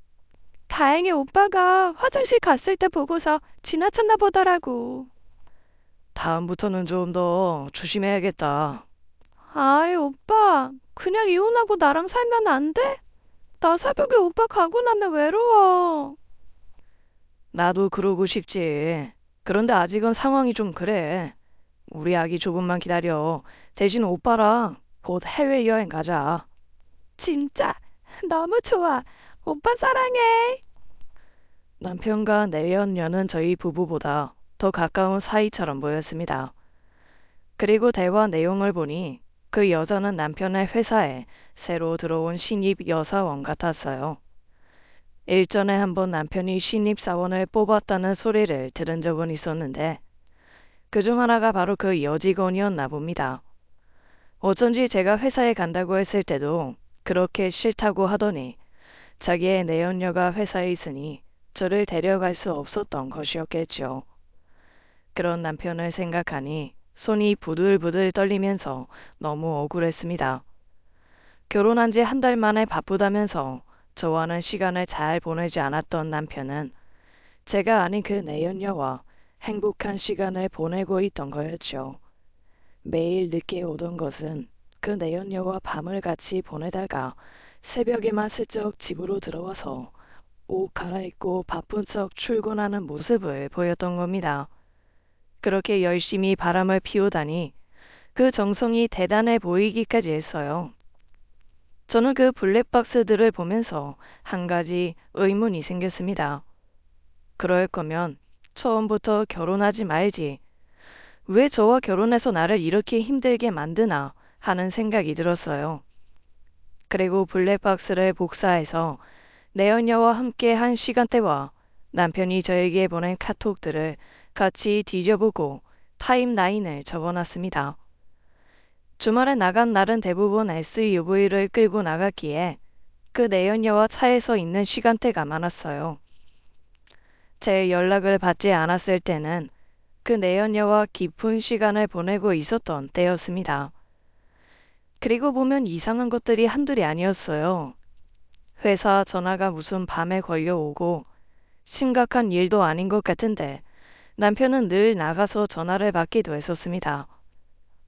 Speaker 1: 다행히 오빠가 화장실 갔을 때 보고서 지나쳤나 보더라고. 다음부터는 좀 더 조심해야겠다. 아이, 오빠, 그냥 이혼하고 나랑 살면 안 돼? 나 새벽에 오빠 가고 나면 외로워. 나도 그러고 싶지. 그런데 아직은 상황이 좀 그래. 우리 아기 조금만 기다려. 대신 오빠랑 곧 해외여행 가자. 진짜 너무 좋아. 오빠 사랑해. 남편과 내연녀는 저희 부부보다 더 가까운 사이처럼 보였습니다. 그리고 대화 내용을 보니 그 여자는 남편의 회사에 새로 들어온 신입 여사원 같았어요. 일전에 한번 남편이 신입사원을 뽑았다는 소리를 들은 적은 있었는데 그중 하나가 바로 그 여직원이었나 봅니다. 어쩐지 제가 회사에 간다고 했을 때도 그렇게 싫다고 하더니 자기의 내연녀가 회사에 있으니 저를 데려갈 수 없었던 것이었겠죠. 그런 남편을 생각하니 손이 부들부들 떨리면서 너무 억울했습니다. 결혼한 지 한 달 만에 바쁘다면서 저와는 시간을 잘 보내지 않았던 남편은 제가 아닌 그 내연녀와 행복한 시간을 보내고 있던 거였죠. 매일 늦게 오던 것은 그 내연녀와 밤을 같이 보내다가 새벽에만 슬쩍 집으로 들어와서 옷 갈아입고 바쁜 척 출근하는 모습을 보였던 겁니다. 그렇게 열심히 바람을 피우다니 그 정성이 대단해 보이기까지 했어요. 저는 그 블랙박스들을 보면서 한 가지 의문이 생겼습니다. 그럴 거면 처음부터 결혼하지 말지. 왜 저와 결혼해서 나를 이렇게 힘들게 만드나 하는 생각이 들었어요. 그리고 블랙박스를 복사해서 내연녀와 함께 한 시간대와 남편이 저에게 보낸 카톡들을 같이 뒤져보고 타임라인을 적어놨습니다. 주말에 나간 날은 대부분 SUV를 끌고 나갔기에 그 내연녀와 차에서 있는 시간대가 많았어요. 제 연락을 받지 않았을 때는 그 내연녀와 깊은 시간을 보내고 있었던 때였습니다. 그리고 보면 이상한 것들이 한둘이 아니었어요. 회사 전화가 무슨 밤에 걸려오고 심각한 일도 아닌 것 같은데 남편은 늘 나가서 전화를 받기도 했었습니다.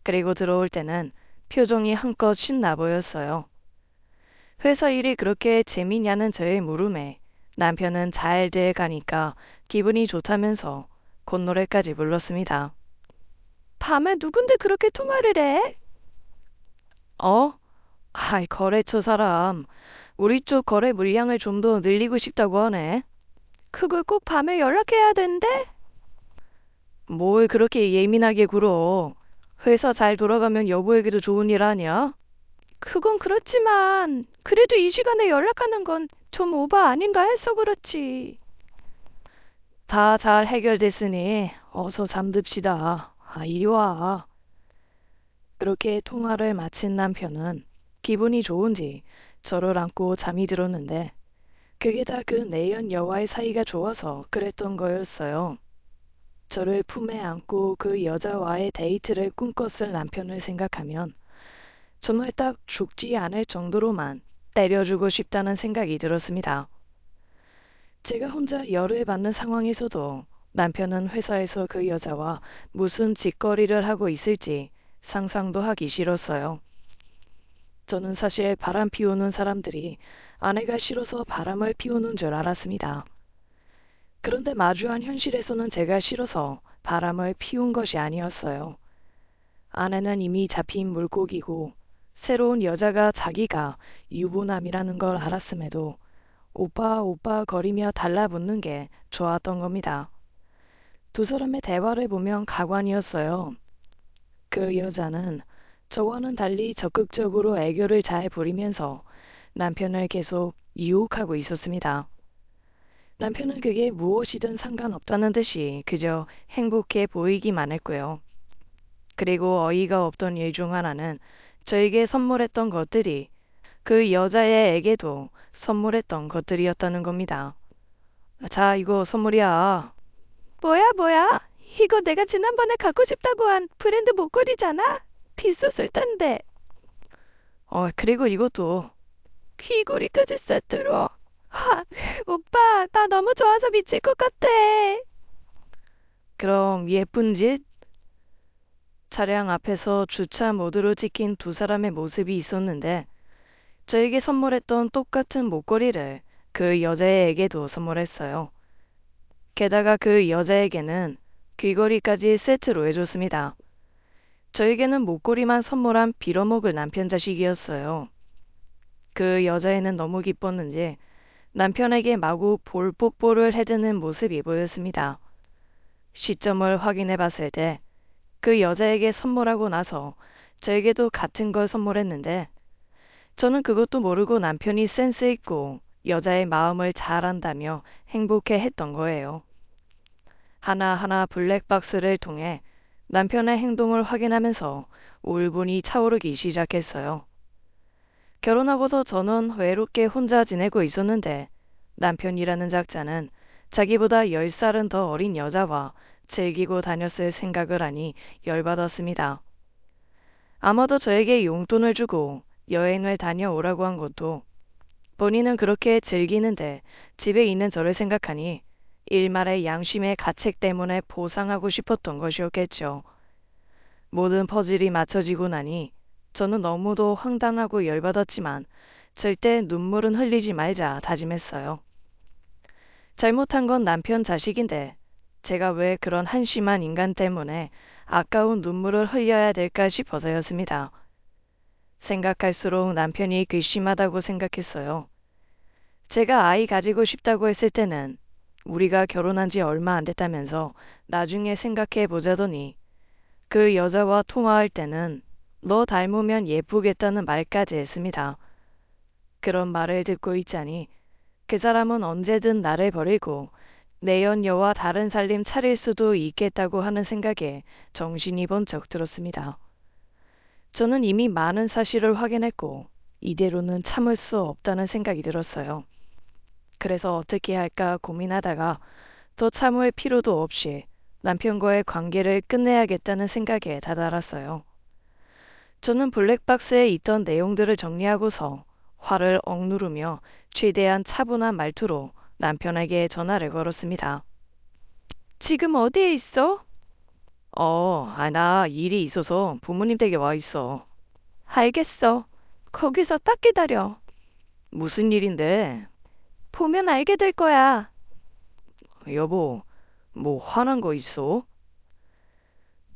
Speaker 1: 그리고 들어올 때는 표정이 한껏 신나 보였어요. 회사 일이 그렇게 재미냐는 저의 물음에 남편은 잘 돼가니까 기분이 좋다면서 콧노래까지 불렀습니다. 밤에 누군데 그렇게 통화를 해? 아이, 거래처 사람. 우리 쪽 거래 물량을 좀 더 늘리고 싶다고 하네. 그걸 꼭 밤에 연락해야 된대? 뭘 그렇게 예민하게 굴어. 회사 잘 돌아가면 여보에게도 좋은 일 아니야? 그건 그렇지만 그래도 이 시간에 연락하는 건 좀 오바 아닌가 해서 그렇지. 다 잘 해결됐으니 어서 잠듭시다. 이리 와. 그렇게 통화를 마친 남편은 기분이 좋은지 저를 안고 잠이 들었는데 그게 다 그 내연 여와의 사이가 좋아서 그랬던 거였어요. 저를 품에 안고 그 여자와의 데이트를 꿈꿨을 남편을 생각하면 정말 딱 죽지 않을 정도로만 때려주고 싶다는 생각이 들었습니다. 제가 혼자 열을 받는 상황에서도 남편은 회사에서 그 여자와 무슨 짓거리를 하고 있을지 상상도 하기 싫었어요. 저는 사실 바람 피우는 사람들이 아내가 싫어서 바람을 피우는 줄 알았습니다. 그런데 마주한 현실에서는 제가 싫어서 바람을 피운 것이 아니었어요. 아내는 이미 잡힌 물고기고 새로운 여자가 자기가 유부남이라는 걸 알았음에도 오빠 오빠 거리며 달라붙는 게 좋았던 겁니다. 두 사람의 대화를 보면 가관이었어요. 그 여자는 저와는 달리 적극적으로 애교를 잘 부리면서 남편을 계속 유혹하고 있었습니다. 남편은 그게 무엇이든 상관없다는 듯이 그저 행복해 보이기만 했고요. 그리고 어이가 없던 일 중 하나는 저에게 선물했던 것들이 그 여자애에게도 선물했던 것들이었다는 겁니다. 자, 이거 선물이야. 뭐야? 이거 내가 지난번에 갖고 싶다고 한 브랜드 목걸이잖아? 비쌌을 텐데. 그리고 이것도 귀걸이까지 세트로. 하, 오빠, 나 너무 좋아서 미칠 것 같아. 그럼 예쁜 짓? 차량 앞에서 주차 모드로 찍힌 두 사람의 모습이 있었는데 저에게 선물했던 똑같은 목걸이를 그 여자애에게도 선물했어요. 게다가 그 여자에게는 귀걸이까지 세트로 해줬습니다. 저에게는 목걸이만 선물한 빌어먹을 남편 자식이었어요. 그 여자애는 너무 기뻤는지 남편에게 마구 볼 뽀뽀를 해드는 모습이 보였습니다. 시점을 확인해 봤을 때 그 여자에게 선물하고 나서 저에게도 같은 걸 선물했는데 저는 그것도 모르고 남편이 센스 있고 여자의 마음을 잘 안다며 행복해 했던 거예요. 하나하나 블랙박스를 통해 남편의 행동을 확인하면서 울분이 차오르기 시작했어요. 결혼하고서 저는 외롭게 혼자 지내고 있었는데 남편이라는 작자는 자기보다 10살은 더 어린 여자와 즐기고 다녔을 생각을 하니 열받았습니다. 아마도 저에게 용돈을 주고 여행을 다녀오라고 한 것도 본인은 그렇게 즐기는데 집에 있는 저를 생각하니 일말의 양심의 가책 때문에 보상하고 싶었던 것이었겠죠. 모든 퍼즐이 맞춰지고 나니 저는 너무도 황당하고 열받았지만 절대 눈물은 흘리지 말자 다짐했어요. 잘못한 건 남편 자식인데 제가 왜 그런 한심한 인간 때문에 아까운 눈물을 흘려야 될까 싶어서였습니다. 생각할수록 남편이 괘씸하다고 생각했어요. 제가 아이 가지고 싶다고 했을 때는 우리가 결혼한 지 얼마 안 됐다면서 나중에 생각해 보자더니 그 여자와 통화할 때는 너 닮으면 예쁘겠다는 말까지 했습니다. 그런 말을 듣고 있자니 그 사람은 언제든 나를 버리고 내연녀와 다른 살림 차릴 수도 있겠다고 하는 생각에 정신이 번쩍 들었습니다. 저는 이미 많은 사실을 확인했고 이대로는 참을 수 없다는 생각이 들었어요. 그래서 어떻게 할까 고민하다가 더 참을 필요도 없이 남편과의 관계를 끝내야겠다는 생각에 다다랐어요. 저는 블랙박스에 있던 내용들을 정리하고서 화를 억누르며 최대한 차분한 말투로 남편에게 전화를 걸었습니다. 지금 어디에 있어? 나 일이 있어서 부모님 댁에 와 있어. 알겠어. 거기서 딱 기다려. 무슨 일인데? 보면 알게 될 거야. 여보, 뭐 화난 거 있어?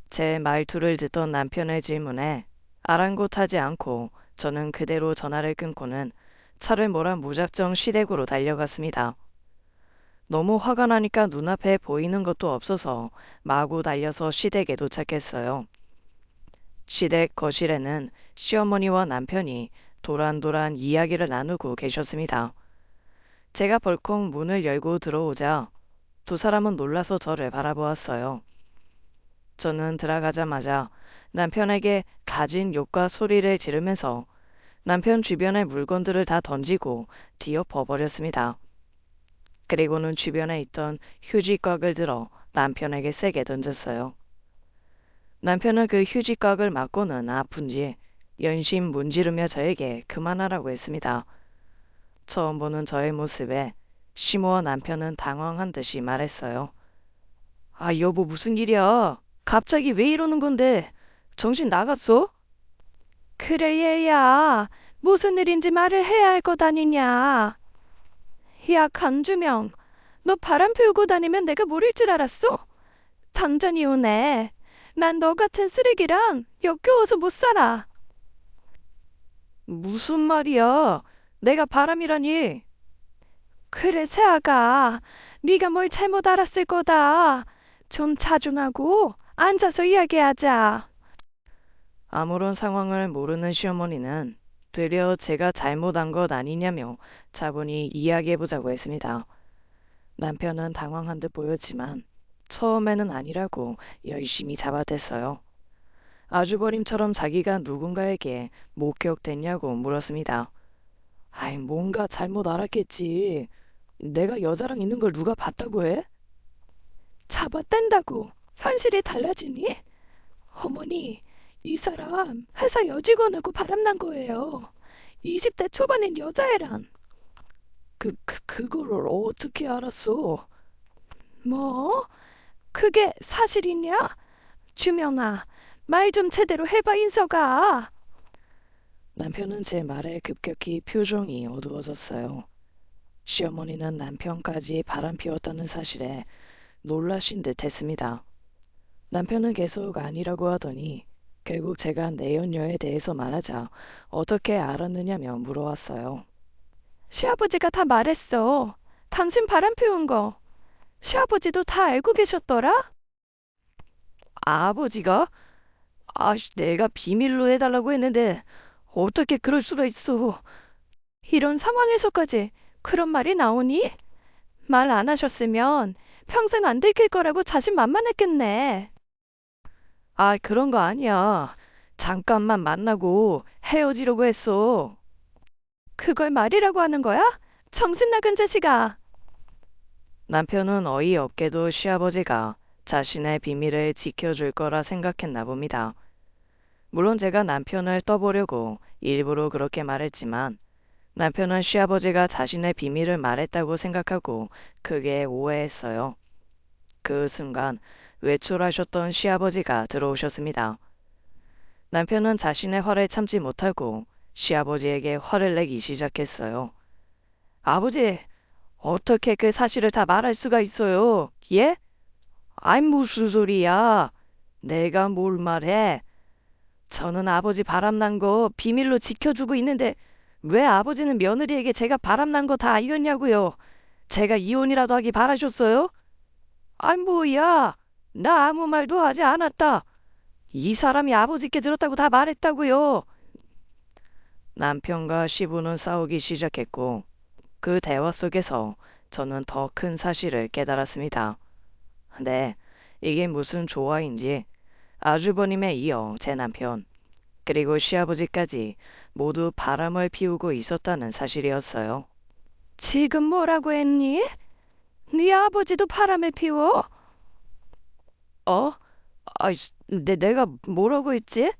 Speaker 1: 제 말투를 듣던 남편의 질문에 아랑곳하지 않고 저는 그대로 전화를 끊고는 차를 몰아 무작정 시댁으로 달려갔습니다. 너무 화가 나니까 눈앞에 보이는 것도 없어서 마구 달려서 시댁에 도착했어요. 시댁 거실에는 시어머니와 남편이 도란도란 이야기를 나누고 계셨습니다. 제가 벌컥 문을 열고 들어오자 두 사람은 놀라서 저를 바라보았어요. 저는 들어가자마자 남편에게 가진 욕과 소리를 지르면서 남편 주변의 물건들을 다 던지고 뒤엎어 버렸습니다. 그리고는 주변에 있던 휴지곽을 들어 남편에게 세게 던졌어요. 남편은 그 휴지곽을 맞고는 아픈지 연신 문지르며 저에게 그만하라고 했습니다. 처음 보는 저의 모습에 시모와 남편은 당황한 듯이 말했어요. 아, 여보, 무슨 일이야? 갑자기 왜 이러는 건데? 정신 나갔어? 그래, 얘야. 무슨 일인지 말을 해야 할 것 아니냐. 야, 간주명. 너 바람 피우고 다니면 내가 모를 줄 알았어? 당장 이혼해. 난 너 같은 쓰레기랑 역겨워서 못 살아. 무슨 말이야? 내가 바람이라니. 그래, 새아가. 네가 뭘 잘못 알았을 거다. 좀 자중하고 앉아서 이야기하자. 아무런 상황을 모르는 시어머니는 되려 제가 잘못한 것 아니냐며 차분히 이야기해보자고 했습니다. 남편은 당황한 듯 보였지만 처음에는 아니라고 열심히 잡아댔어요. 아주버님처럼 자기가 누군가에게 목격됐냐고 물었습니다. 아이, 뭔가 잘못 알았겠지. 내가 여자랑 있는 걸 누가 봤다고 해? 잡아댄다고 현실이 달라지니? 어머니, 이 사람 회사 여직원하고 바람난 거예요. 20대 초반인 여자애랑. 그거를 어떻게 알았어? 뭐? 그게 사실이냐? 주명아, 말 좀 제대로 해봐, 인서가. 남편은 제 말에 급격히 표정이 어두워졌어요. 시어머니는 남편까지 바람 피웠다는 사실에 놀라신 듯 했습니다. 남편은 계속 아니라고 하더니 결국 제가 내연녀에 대해서 말하자 어떻게 알았느냐며 물어왔어요. 시아버지가 다 말했어. 당신 바람 피운 거. 시아버지도 다 알고 계셨더라? 아버지가? 아씨, 내가 비밀로 해달라고 했는데 어떻게 그럴 수가 있어. 이런 상황에서까지 그런 말이 나오니? 말 안 하셨으면 평생 안 들킬 거라고 자신만만했겠네. 아, 그런 거 아니야. 잠깐만 만나고 헤어지려고 했어. 그걸 말이라고 하는 거야? 정신 나간 자식아. 남편은 어이없게도 시아버지가 자신의 비밀을 지켜줄 거라 생각했나 봅니다. 물론 제가 남편을 떠보려고 일부러 그렇게 말했지만 남편은 시아버지가 자신의 비밀을 말했다고 생각하고 크게 오해했어요. 그 순간 외출하셨던 시아버지가 들어오셨습니다. 남편은 자신의 화를 참지 못하고 시아버지에게 화를 내기 시작했어요. 아버지, 어떻게 그 사실을 다 말할 수가 있어요? 예? 아이, 무슨 소리야? 내가 뭘 말해? 저는 아버지 바람난 거 비밀로 지켜주고 있는데 왜 아버지는 며느리에게 제가 바람난 거 다 알렸냐고요? 제가 이혼이라도 하기 바라셨어요? 아이, 뭐야? 나 아무 말도 하지 않았다. 이 사람이 아버지께 들었다고 다 말했다고요. 남편과 시부는 싸우기 시작했고 그 대화 속에서 저는 더 큰 사실을 깨달았습니다. 네, 이게 무슨 조화인지 아주버님에 이어 제 남편 그리고 시아버지까지 모두 바람을 피우고 있었다는 사실이었어요. 지금 뭐라고 했니? 네 아버지도 바람을 피워? 어? 내가 뭐라고 했지?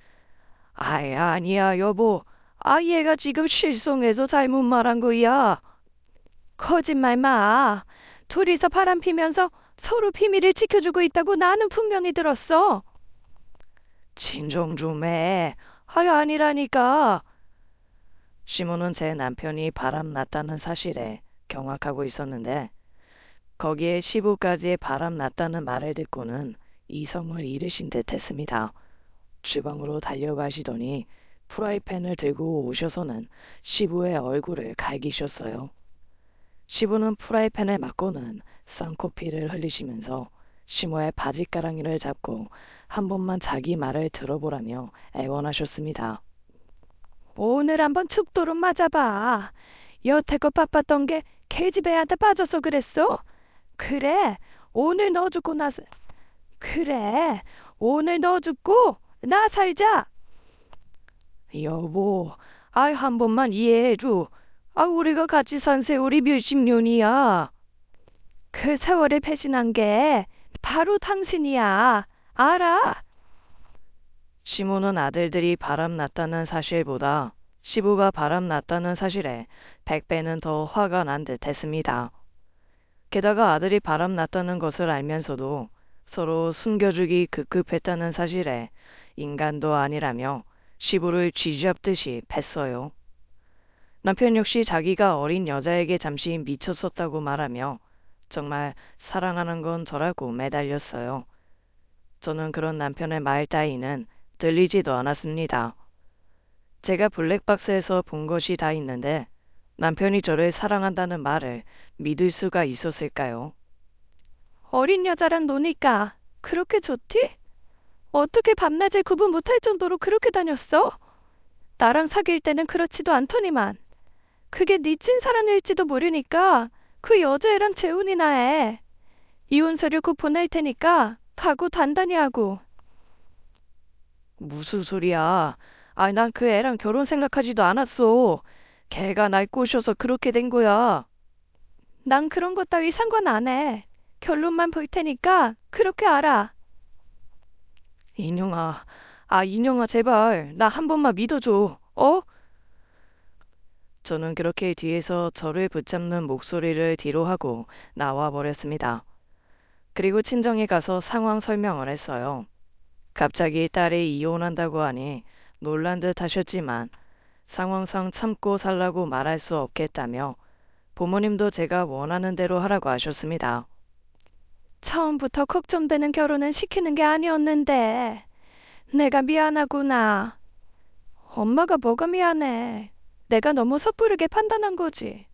Speaker 1: 아이, 아니야, 여보. 아, 얘가 지금 실성해서 잘못 말한 거야. 거짓말 마. 둘이서 바람 피면서 서로 비밀을 지켜주고 있다고 나는 분명히 들었어. 진정 좀 해. 아유, 아니라니까. 시모는 제 남편이 바람 났다는 사실에 경악하고 있었는데 거기에 시부까지 바람 났다는 말을 듣고는 이성을 잃으신 듯 했습니다. 주방으로 달려가시더니 프라이팬을 들고 오셔서는 시부의 얼굴을 갈기셨어요. 시부는 프라이팬에 맞고는 쌍코피를 흘리시면서 시모의 바지가랑이를 잡고 한 번만 자기 말을 들어보라며 애원하셨습니다. 오늘 한번 죽도록 맞아봐. 여태껏 바빴던 게 계집애한테 빠져서 그랬어? 그래, 오늘 너 죽고 나서 그래, 오늘 너 죽고 나 살자. 여보, 한 번만 이해해줘. 우리가 같이 산 세월이 몇십 년이야. 그 세월을 배신한 게 바로 당신이야. 알아? 시모는 아들들이 바람났다는 사실보다 시부가 바람났다는 사실에 100배는 더 화가 난 듯 했습니다. 게다가 아들이 바람났다는 것을 알면서도 서로 숨겨주기 급급했다는 사실에 인간도 아니라며 시부를 쥐잡듯이 팼어요. 남편 역시 자기가 어린 여자에게 잠시 미쳤었다고 말하며 정말 사랑하는 건 저라고 매달렸어요. 저는 그런 남편의 말 따위는 들리지도 않았습니다. 제가 블랙박스에서 본 것이 다 있는데 남편이 저를 사랑한다는 말을 믿을 수가 있었을까요? 어린 여자랑 노니까 그렇게 좋디? 어떻게 밤낮을 구분 못할 정도로 그렇게 다녔어? 나랑 사귈 때는 그렇지도 않더니만. 그게 네 찐사랑일지도 모르니까 그 여자애랑 재혼이나 해. 이혼 서류 곧 보낼 테니까 각오 단단히 하고. 무슨 소리야. 난 그 애랑 결혼 생각하지도 않았어. 걔가 날 꼬셔서 그렇게 된 거야. 난 그런 것 따위 상관 안 해. 결론만 볼 테니까 그렇게 알아. 인형아, 인형아 제발 나 한 번만 믿어줘. 어? 저는 그렇게 뒤에서 저를 붙잡는 목소리를 뒤로 하고 나와 버렸습니다. 그리고 친정에 가서 상황 설명을 했어요. 갑자기 딸이 이혼한다고 하니 놀란 듯 하셨지만 상황상 참고 살라고 말할 수 없겠다며 부모님도 제가 원하는 대로 하라고 하셨습니다. 처음부터 걱정되는 결혼은 시키는 게 아니었는데 내가 미안하구나. 엄마가 뭐가 미안해. 내가 너무 섣부르게 판단한 거지.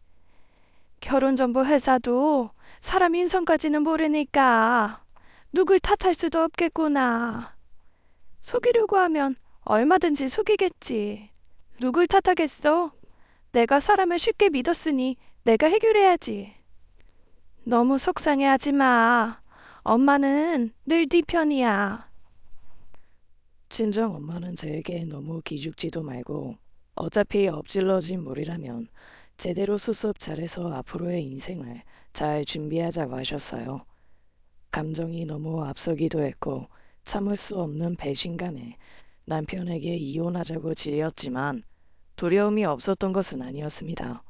Speaker 1: 결혼정보 회사도 사람 인성까지는 모르니까 누굴 탓할 수도 없겠구나. 속이려고 하면 얼마든지 속이겠지. 누굴 탓하겠어? 내가 사람을 쉽게 믿었으니 내가 해결해야지. 너무 속상해하지 마. 엄마는 늘 네 편이야. 친정 엄마는 저에게 너무 기죽지도 말고 어차피 엎질러진 물이라면 제대로 수습 잘해서 앞으로의 인생을 잘 준비하자고 하셨어요. 감정이 너무 앞서기도 했고 참을 수 없는 배신감에 남편에게 이혼하자고 질렸지만 두려움이 없었던 것은 아니었습니다.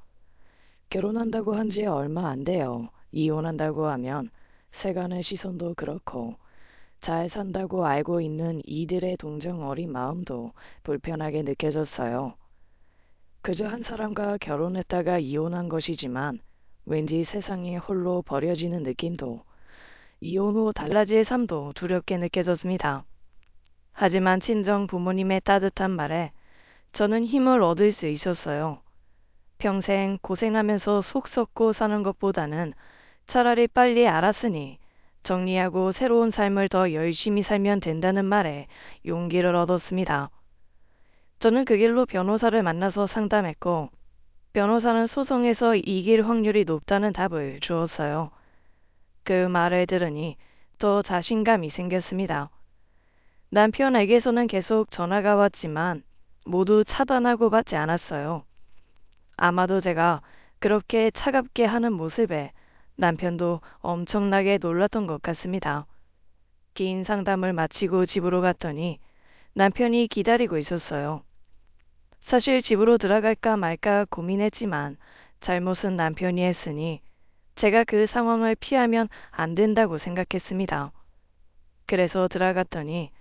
Speaker 1: 결혼한다고 한 지 얼마 안 돼요. 이혼한다고 하면 세간의 시선도 그렇고 잘 산다고 알고 있는 이들의 동정 어린 마음도 불편하게 느껴졌어요. 그저 한 사람과 결혼했다가 이혼한 것이지만 왠지 세상에 홀로 버려지는 느낌도 이혼 후 달라질 삶도 두렵게 느껴졌습니다. 하지만 친정 부모님의 따뜻한 말에 저는 힘을 얻을 수 있었어요. 평생 고생하면서 속 썩고 사는 것보다는 차라리 빨리 알았으니 정리하고 새로운 삶을 더 열심히 살면 된다는 말에 용기를 얻었습니다. 저는 그 길로 변호사를 만나서 상담했고 변호사는 소송에서 이길 확률이 높다는 답을 주었어요. 그 말을 들으니 더 자신감이 생겼습니다. 남편에게서는 계속 전화가 왔지만 모두 차단하고 받지 않았어요. 아마도 제가 그렇게 차갑게 하는 모습에 남편도 엄청나게 놀랐던 것 같습니다. 긴 상담을 마치고 집으로 갔더니 남편이 기다리고 있었어요. 사실 집으로 들어갈까 말까 고민했지만 잘못은 남편이 했으니 제가 그 상황을 피하면 안 된다고 생각했습니다. 그래서 들어갔더니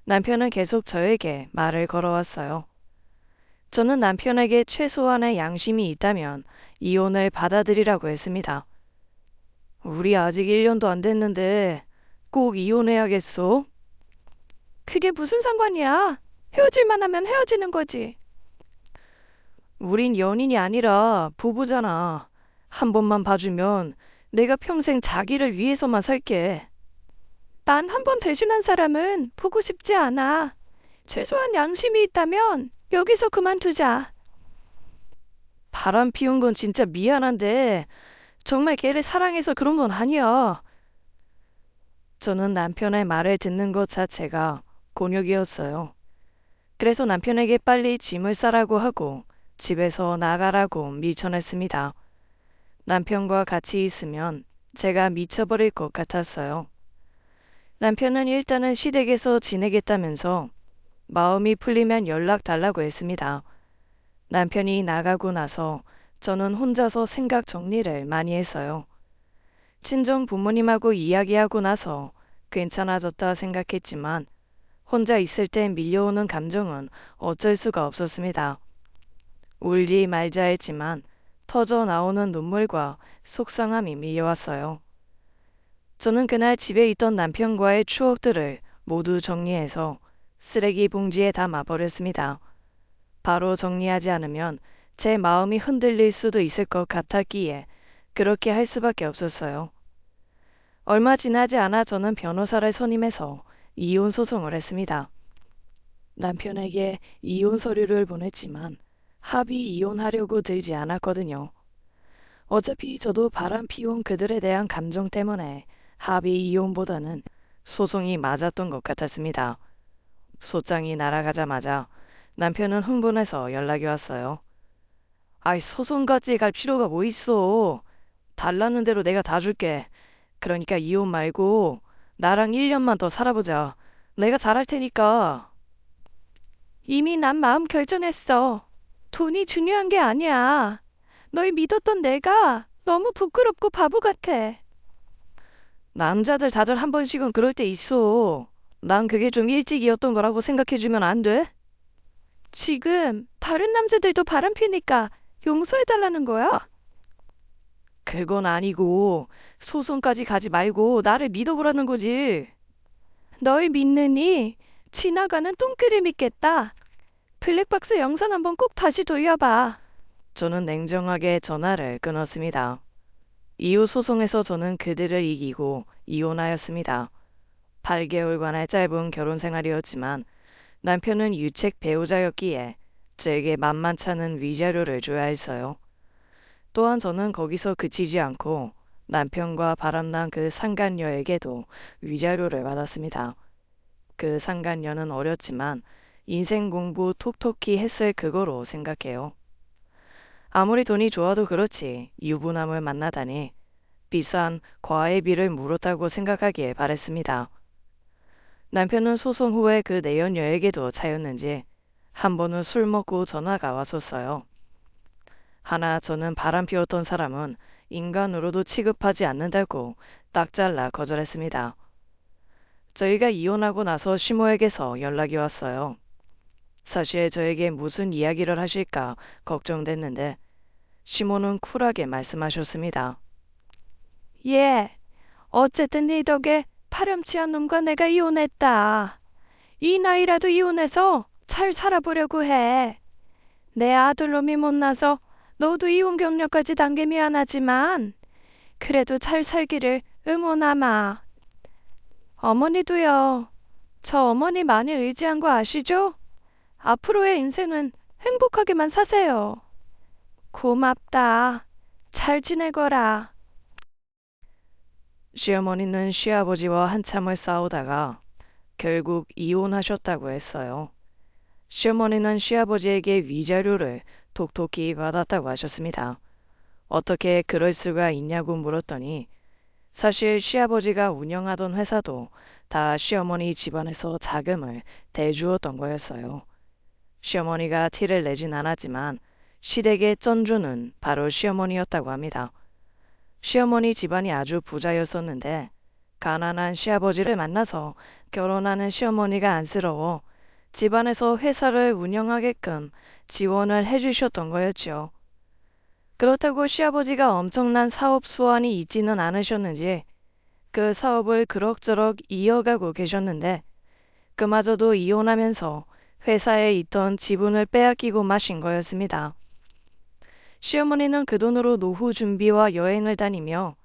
Speaker 1: 남편은 계속 저에게 말을 걸어왔어요. 저는 남편에게 최소한의 양심이 있다면 이혼을 받아들이라고 했습니다. 우리 아직 1년도 안 됐는데 꼭 이혼해야겠어? 그게 무슨 상관이야? 헤어질만 하면 헤어지는 거지. 우린 연인이 아니라 부부잖아. 한 번만 봐주면 내가 평생 자기를 위해서만 살게. 난 한 번 배신한 사람은 보고 싶지 않아. 최소한 양심이 있다면 여기서 그만두자. 바람 피운 건 진짜 미안한데 정말 걔를 사랑해서 그런 건 아니야. 저는 남편의 말을 듣는 것 자체가 곤욕이었어요. 그래서 남편에게 빨리 짐을 싸라고 하고 집에서 나가라고 밀쳐냈습니다. 남편과 같이 있으면 제가 미쳐버릴 것 같았어요. 남편은 일단은 시댁에서 지내겠다면서 마음이 풀리면 연락 달라고 했습니다. 남편이 나가고 나서 저는 혼자서 생각 정리를 많이 했어요. 친정 부모님하고 이야기하고 나서 괜찮아졌다 생각했지만 혼자 있을 때 밀려오는 감정은 어쩔 수가 없었습니다. 울지 말자 했지만 터져 나오는 눈물과 속상함이 밀려왔어요. 저는 그날 집에 있던 남편과의 추억들을 모두 정리해서 쓰레기 봉지에 담아버렸습니다. 바로 정리하지 않으면 제 마음이 흔들릴 수도 있을 것 같았기에 그렇게 할 수밖에 없었어요. 얼마 지나지 않아 저는 변호사를 선임해서 이혼 소송을 했습니다. 남편에게 이혼 서류를 보냈지만 합의 이혼하려고 들지 않았거든요. 어차피 저도 바람 피운 그들에 대한 감정 때문에 합의 이혼보다는 소송이 맞았던 것 같았습니다. 소장이 날아가자마자 남편은 흥분해서 연락이 왔어요. 아이, 소송까지 갈 필요가 뭐 있어. 달라는 대로 내가 다 줄게. 그러니까 이혼 말고 나랑 1년만 더 살아보자. 내가 잘할 테니까. 이미 난 마음 결정했어. 돈이 중요한 게 아니야. 널 믿었던 내가 너무 부끄럽고 바보 같아. 남자들 다들 한 번씩은 그럴 때 있어. 난 그게 좀 일찍이었던 거라고 생각해주면 안 돼? 지금 다른 남자들도 바람피니까 용서해달라는 거야? 그건 아니고 소송까지 가지 말고 나를 믿어보라는 거지. 널 믿느니 지나가는 똥그리 믿겠다. 블랙박스 영상 한번 꼭 다시 돌려봐. 저는 냉정하게 전화를 끊었습니다. 이후 소송에서 저는 그들을 이기고 이혼하였습니다. 8개월간의 짧은 결혼 생활이었지만 남편은 유책 배우자였기에 제게 만만찮은 위자료를 줘야 했어요. 또한 저는 거기서 그치지 않고 남편과 바람난 그 상간녀에게도 위자료를 받았습니다. 그 상간녀는 어렸지만 인생 공부 톡톡히 했을 그거로 생각해요. 아무리 돈이 좋아도 그렇지 유부남을 만나다니 비싼 과외비를 물었다고 생각하기에 바랬습니다. 남편은 소송 후에 그 내연녀에게도 차였는지 한 번은 술 먹고 전화가 왔었어요. 하나 저는 바람 피웠던 사람은 인간으로도 취급하지 않는다고 딱 잘라 거절했습니다. 저희가 이혼하고 나서 시모에게서 연락이 왔어요. 사실 저에게 무슨 이야기를 하실까 걱정됐는데 시모는 쿨하게 말씀하셨습니다. 예, 어쨌든 네 덕에 파렴치한 놈과 내가 이혼했다. 이 나이라도 이혼해서 잘 살아보려고 해. 내 아들놈이 못나서 너도 이혼 경력까지 단계 미안하지만 그래도 잘 살기를 응원하마. 어머니도요. 저 어머니 많이 의지한 거 아시죠? 앞으로의 인생은 행복하게만 사세요. 고맙다. 잘 지내거라. 시어머니는 시아버지와 한참을 싸우다가 결국 이혼하셨다고 했어요. 시어머니는 시아버지에게 위자료를 톡톡히 받았다고 하셨습니다. 어떻게 그럴 수가 있냐고 물었더니 사실 시아버지가 운영하던 회사도 다 시어머니 집안에서 자금을 대주었던 거였어요. 시어머니가 티를 내진 않았지만 시댁의 쩐주는 바로 시어머니였다고 합니다. 시어머니 집안이 아주 부자였었는데 가난한 시아버지를 만나서 결혼하는 시어머니가 안쓰러워 집안에서 회사를 운영하게끔 지원을 해주셨던 거였죠. 그렇다고 시아버지가 엄청난 사업 수완이 있지는 않으셨는지 그 사업을 그럭저럭 이어가고 계셨는데 그마저도 이혼하면서 회사에 있던 지분을 빼앗기고 마신 거였습니다. 시어머니는 그 돈으로 노후 준비와 여행을 다니며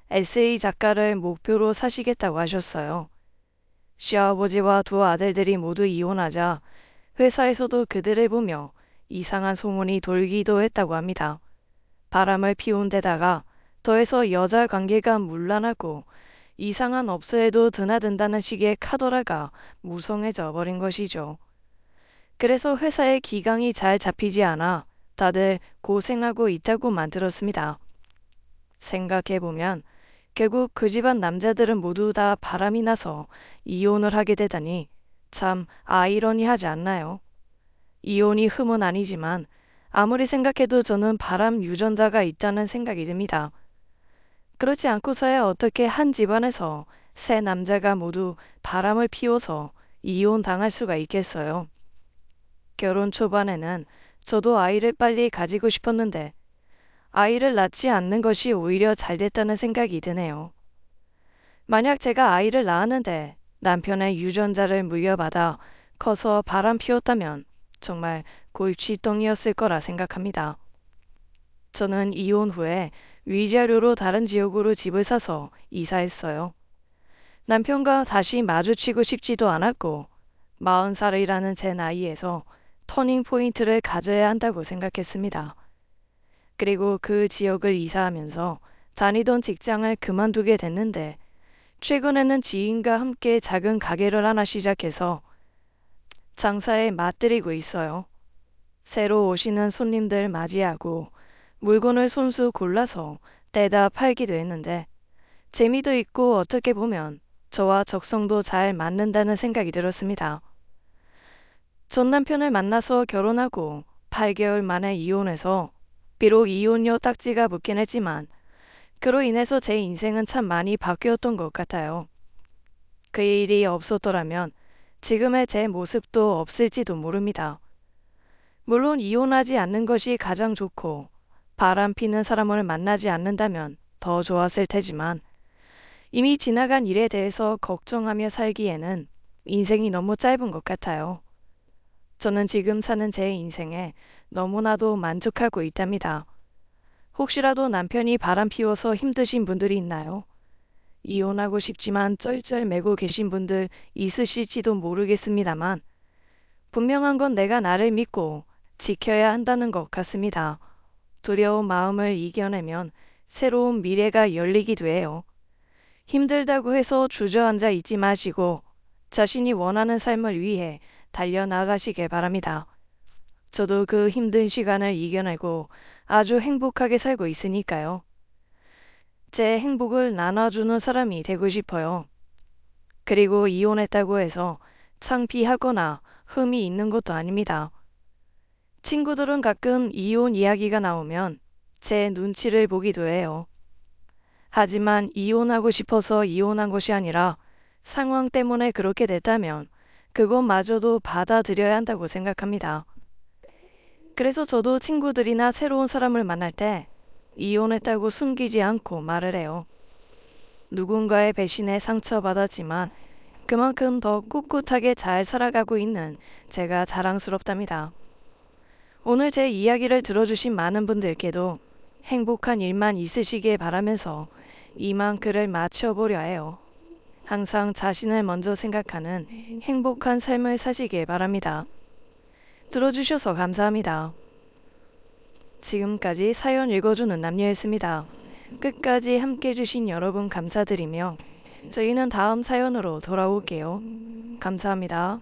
Speaker 1: 에세이 작가를 목표로 사시겠다고 하셨어요. 시아버지와 두 아들들이 모두 이혼하자 회사에서도 그들을 보며 이상한 소문이 돌기도 했다고 합니다. 바람을 피운 데다가 더해서 여자 관계가 문란하고 이상한 업소에도 드나든다는 식의 카더라가 무성해져 버린 것이죠. 그래서 회사의 기강이 잘 잡히지 않아 다들 고생하고 있다고만 들었습니다. 생각해보면 결국 그 집안 남자들은 모두 다 바람이 나서 이혼을 하게 되다니 참 아이러니하지 않나요? 이혼이 흠은 아니지만 아무리 생각해도 저는 바람 유전자가 있다는 생각이 듭니다. 그렇지 않고서야 어떻게 한 집안에서 세 남자가 모두 바람을 피워서 이혼당할 수가 있겠어요. 결혼 초반에는 저도 아이를 빨리 가지고 싶었는데 아이를 낳지 않는 것이 오히려 잘 됐다는 생각이 드네요. 만약 제가 아이를 낳았는데 남편의 유전자를 물려받아 커서 바람 피웠다면 정말 골칫덩이었을 거라 생각합니다. 저는 이혼 후에 위자료로 다른 지역으로 집을 사서 이사했어요. 남편과 다시 마주치고 싶지도 않았고 40살이라는 제 나이에서 터닝 포인트를 가져야 한다고 생각했습니다. 그리고 그 지역을 이사하면서 다니던 직장을 그만두게 됐는데 최근에는 지인과 함께 작은 가게를 하나 시작해서 장사에 맛들이고 있어요. 새로 오시는 손님들 맞이하고 물건을 손수 골라서 떼다 팔기도 했는데 재미도 있고 어떻게 보면 저와 적성도 잘 맞는다는 생각이 들었습니다. 전 남편을 만나서 결혼하고 8개월 만에 이혼해서 비록 이혼녀 딱지가 붙긴 했지만 그로 인해서 제 인생은 참 많이 바뀌었던 것 같아요. 그 일이 없었더라면 지금의 제 모습도 없을지도 모릅니다. 물론 이혼하지 않는 것이 가장 좋고 바람 피는 사람을 만나지 않는다면 더 좋았을 테지만 이미 지나간 일에 대해서 걱정하며 살기에는 인생이 너무 짧은 것 같아요. 저는 지금 사는 제 인생에 너무나도 만족하고 있답니다. 혹시라도 남편이 바람 피워서 힘드신 분들이 있나요? 이혼하고 싶지만 쩔쩔매고 계신 분들 있으실지도 모르겠습니다만 분명한 건 내가 나를 믿고 지켜야 한다는 것 같습니다. 두려운 마음을 이겨내면 새로운 미래가 열리기도 해요. 힘들다고 해서 주저앉아 있지 마시고 자신이 원하는 삶을 위해 달려나가시길 바랍니다. 저도 그 힘든 시간을 이겨내고 아주 행복하게 살고 있으니까요. 제 행복을 나눠주는 사람이 되고 싶어요. 그리고 이혼했다고 해서 창피하거나 흠이 있는 것도 아닙니다. 친구들은 가끔 이혼 이야기가 나오면 제 눈치를 보기도 해요. 하지만 이혼하고 싶어서 이혼한 것이 아니라 상황 때문에 그렇게 됐다면 그것마저도 받아들여야 한다고 생각합니다. 그래서 저도 친구들이나 새로운 사람을 만날 때 이혼했다고 숨기지 않고 말을 해요. 누군가의 배신에 상처받았지만 그만큼 더 꿋꿋하게 잘 살아가고 있는 제가 자랑스럽답니다. 오늘 제 이야기를 들어주신 많은 분들께도 행복한 일만 있으시길 바라면서 이만 글을 마쳐보려 해요. 항상 자신을 먼저 생각하는 행복한 삶을 사시길 바랍니다. 들어주셔서 감사합니다. 지금까지 사연 읽어주는 남녀였습니다. 끝까지 함께 해주신 여러분 감사드리며 저희는 다음 사연으로 돌아올게요. 감사합니다.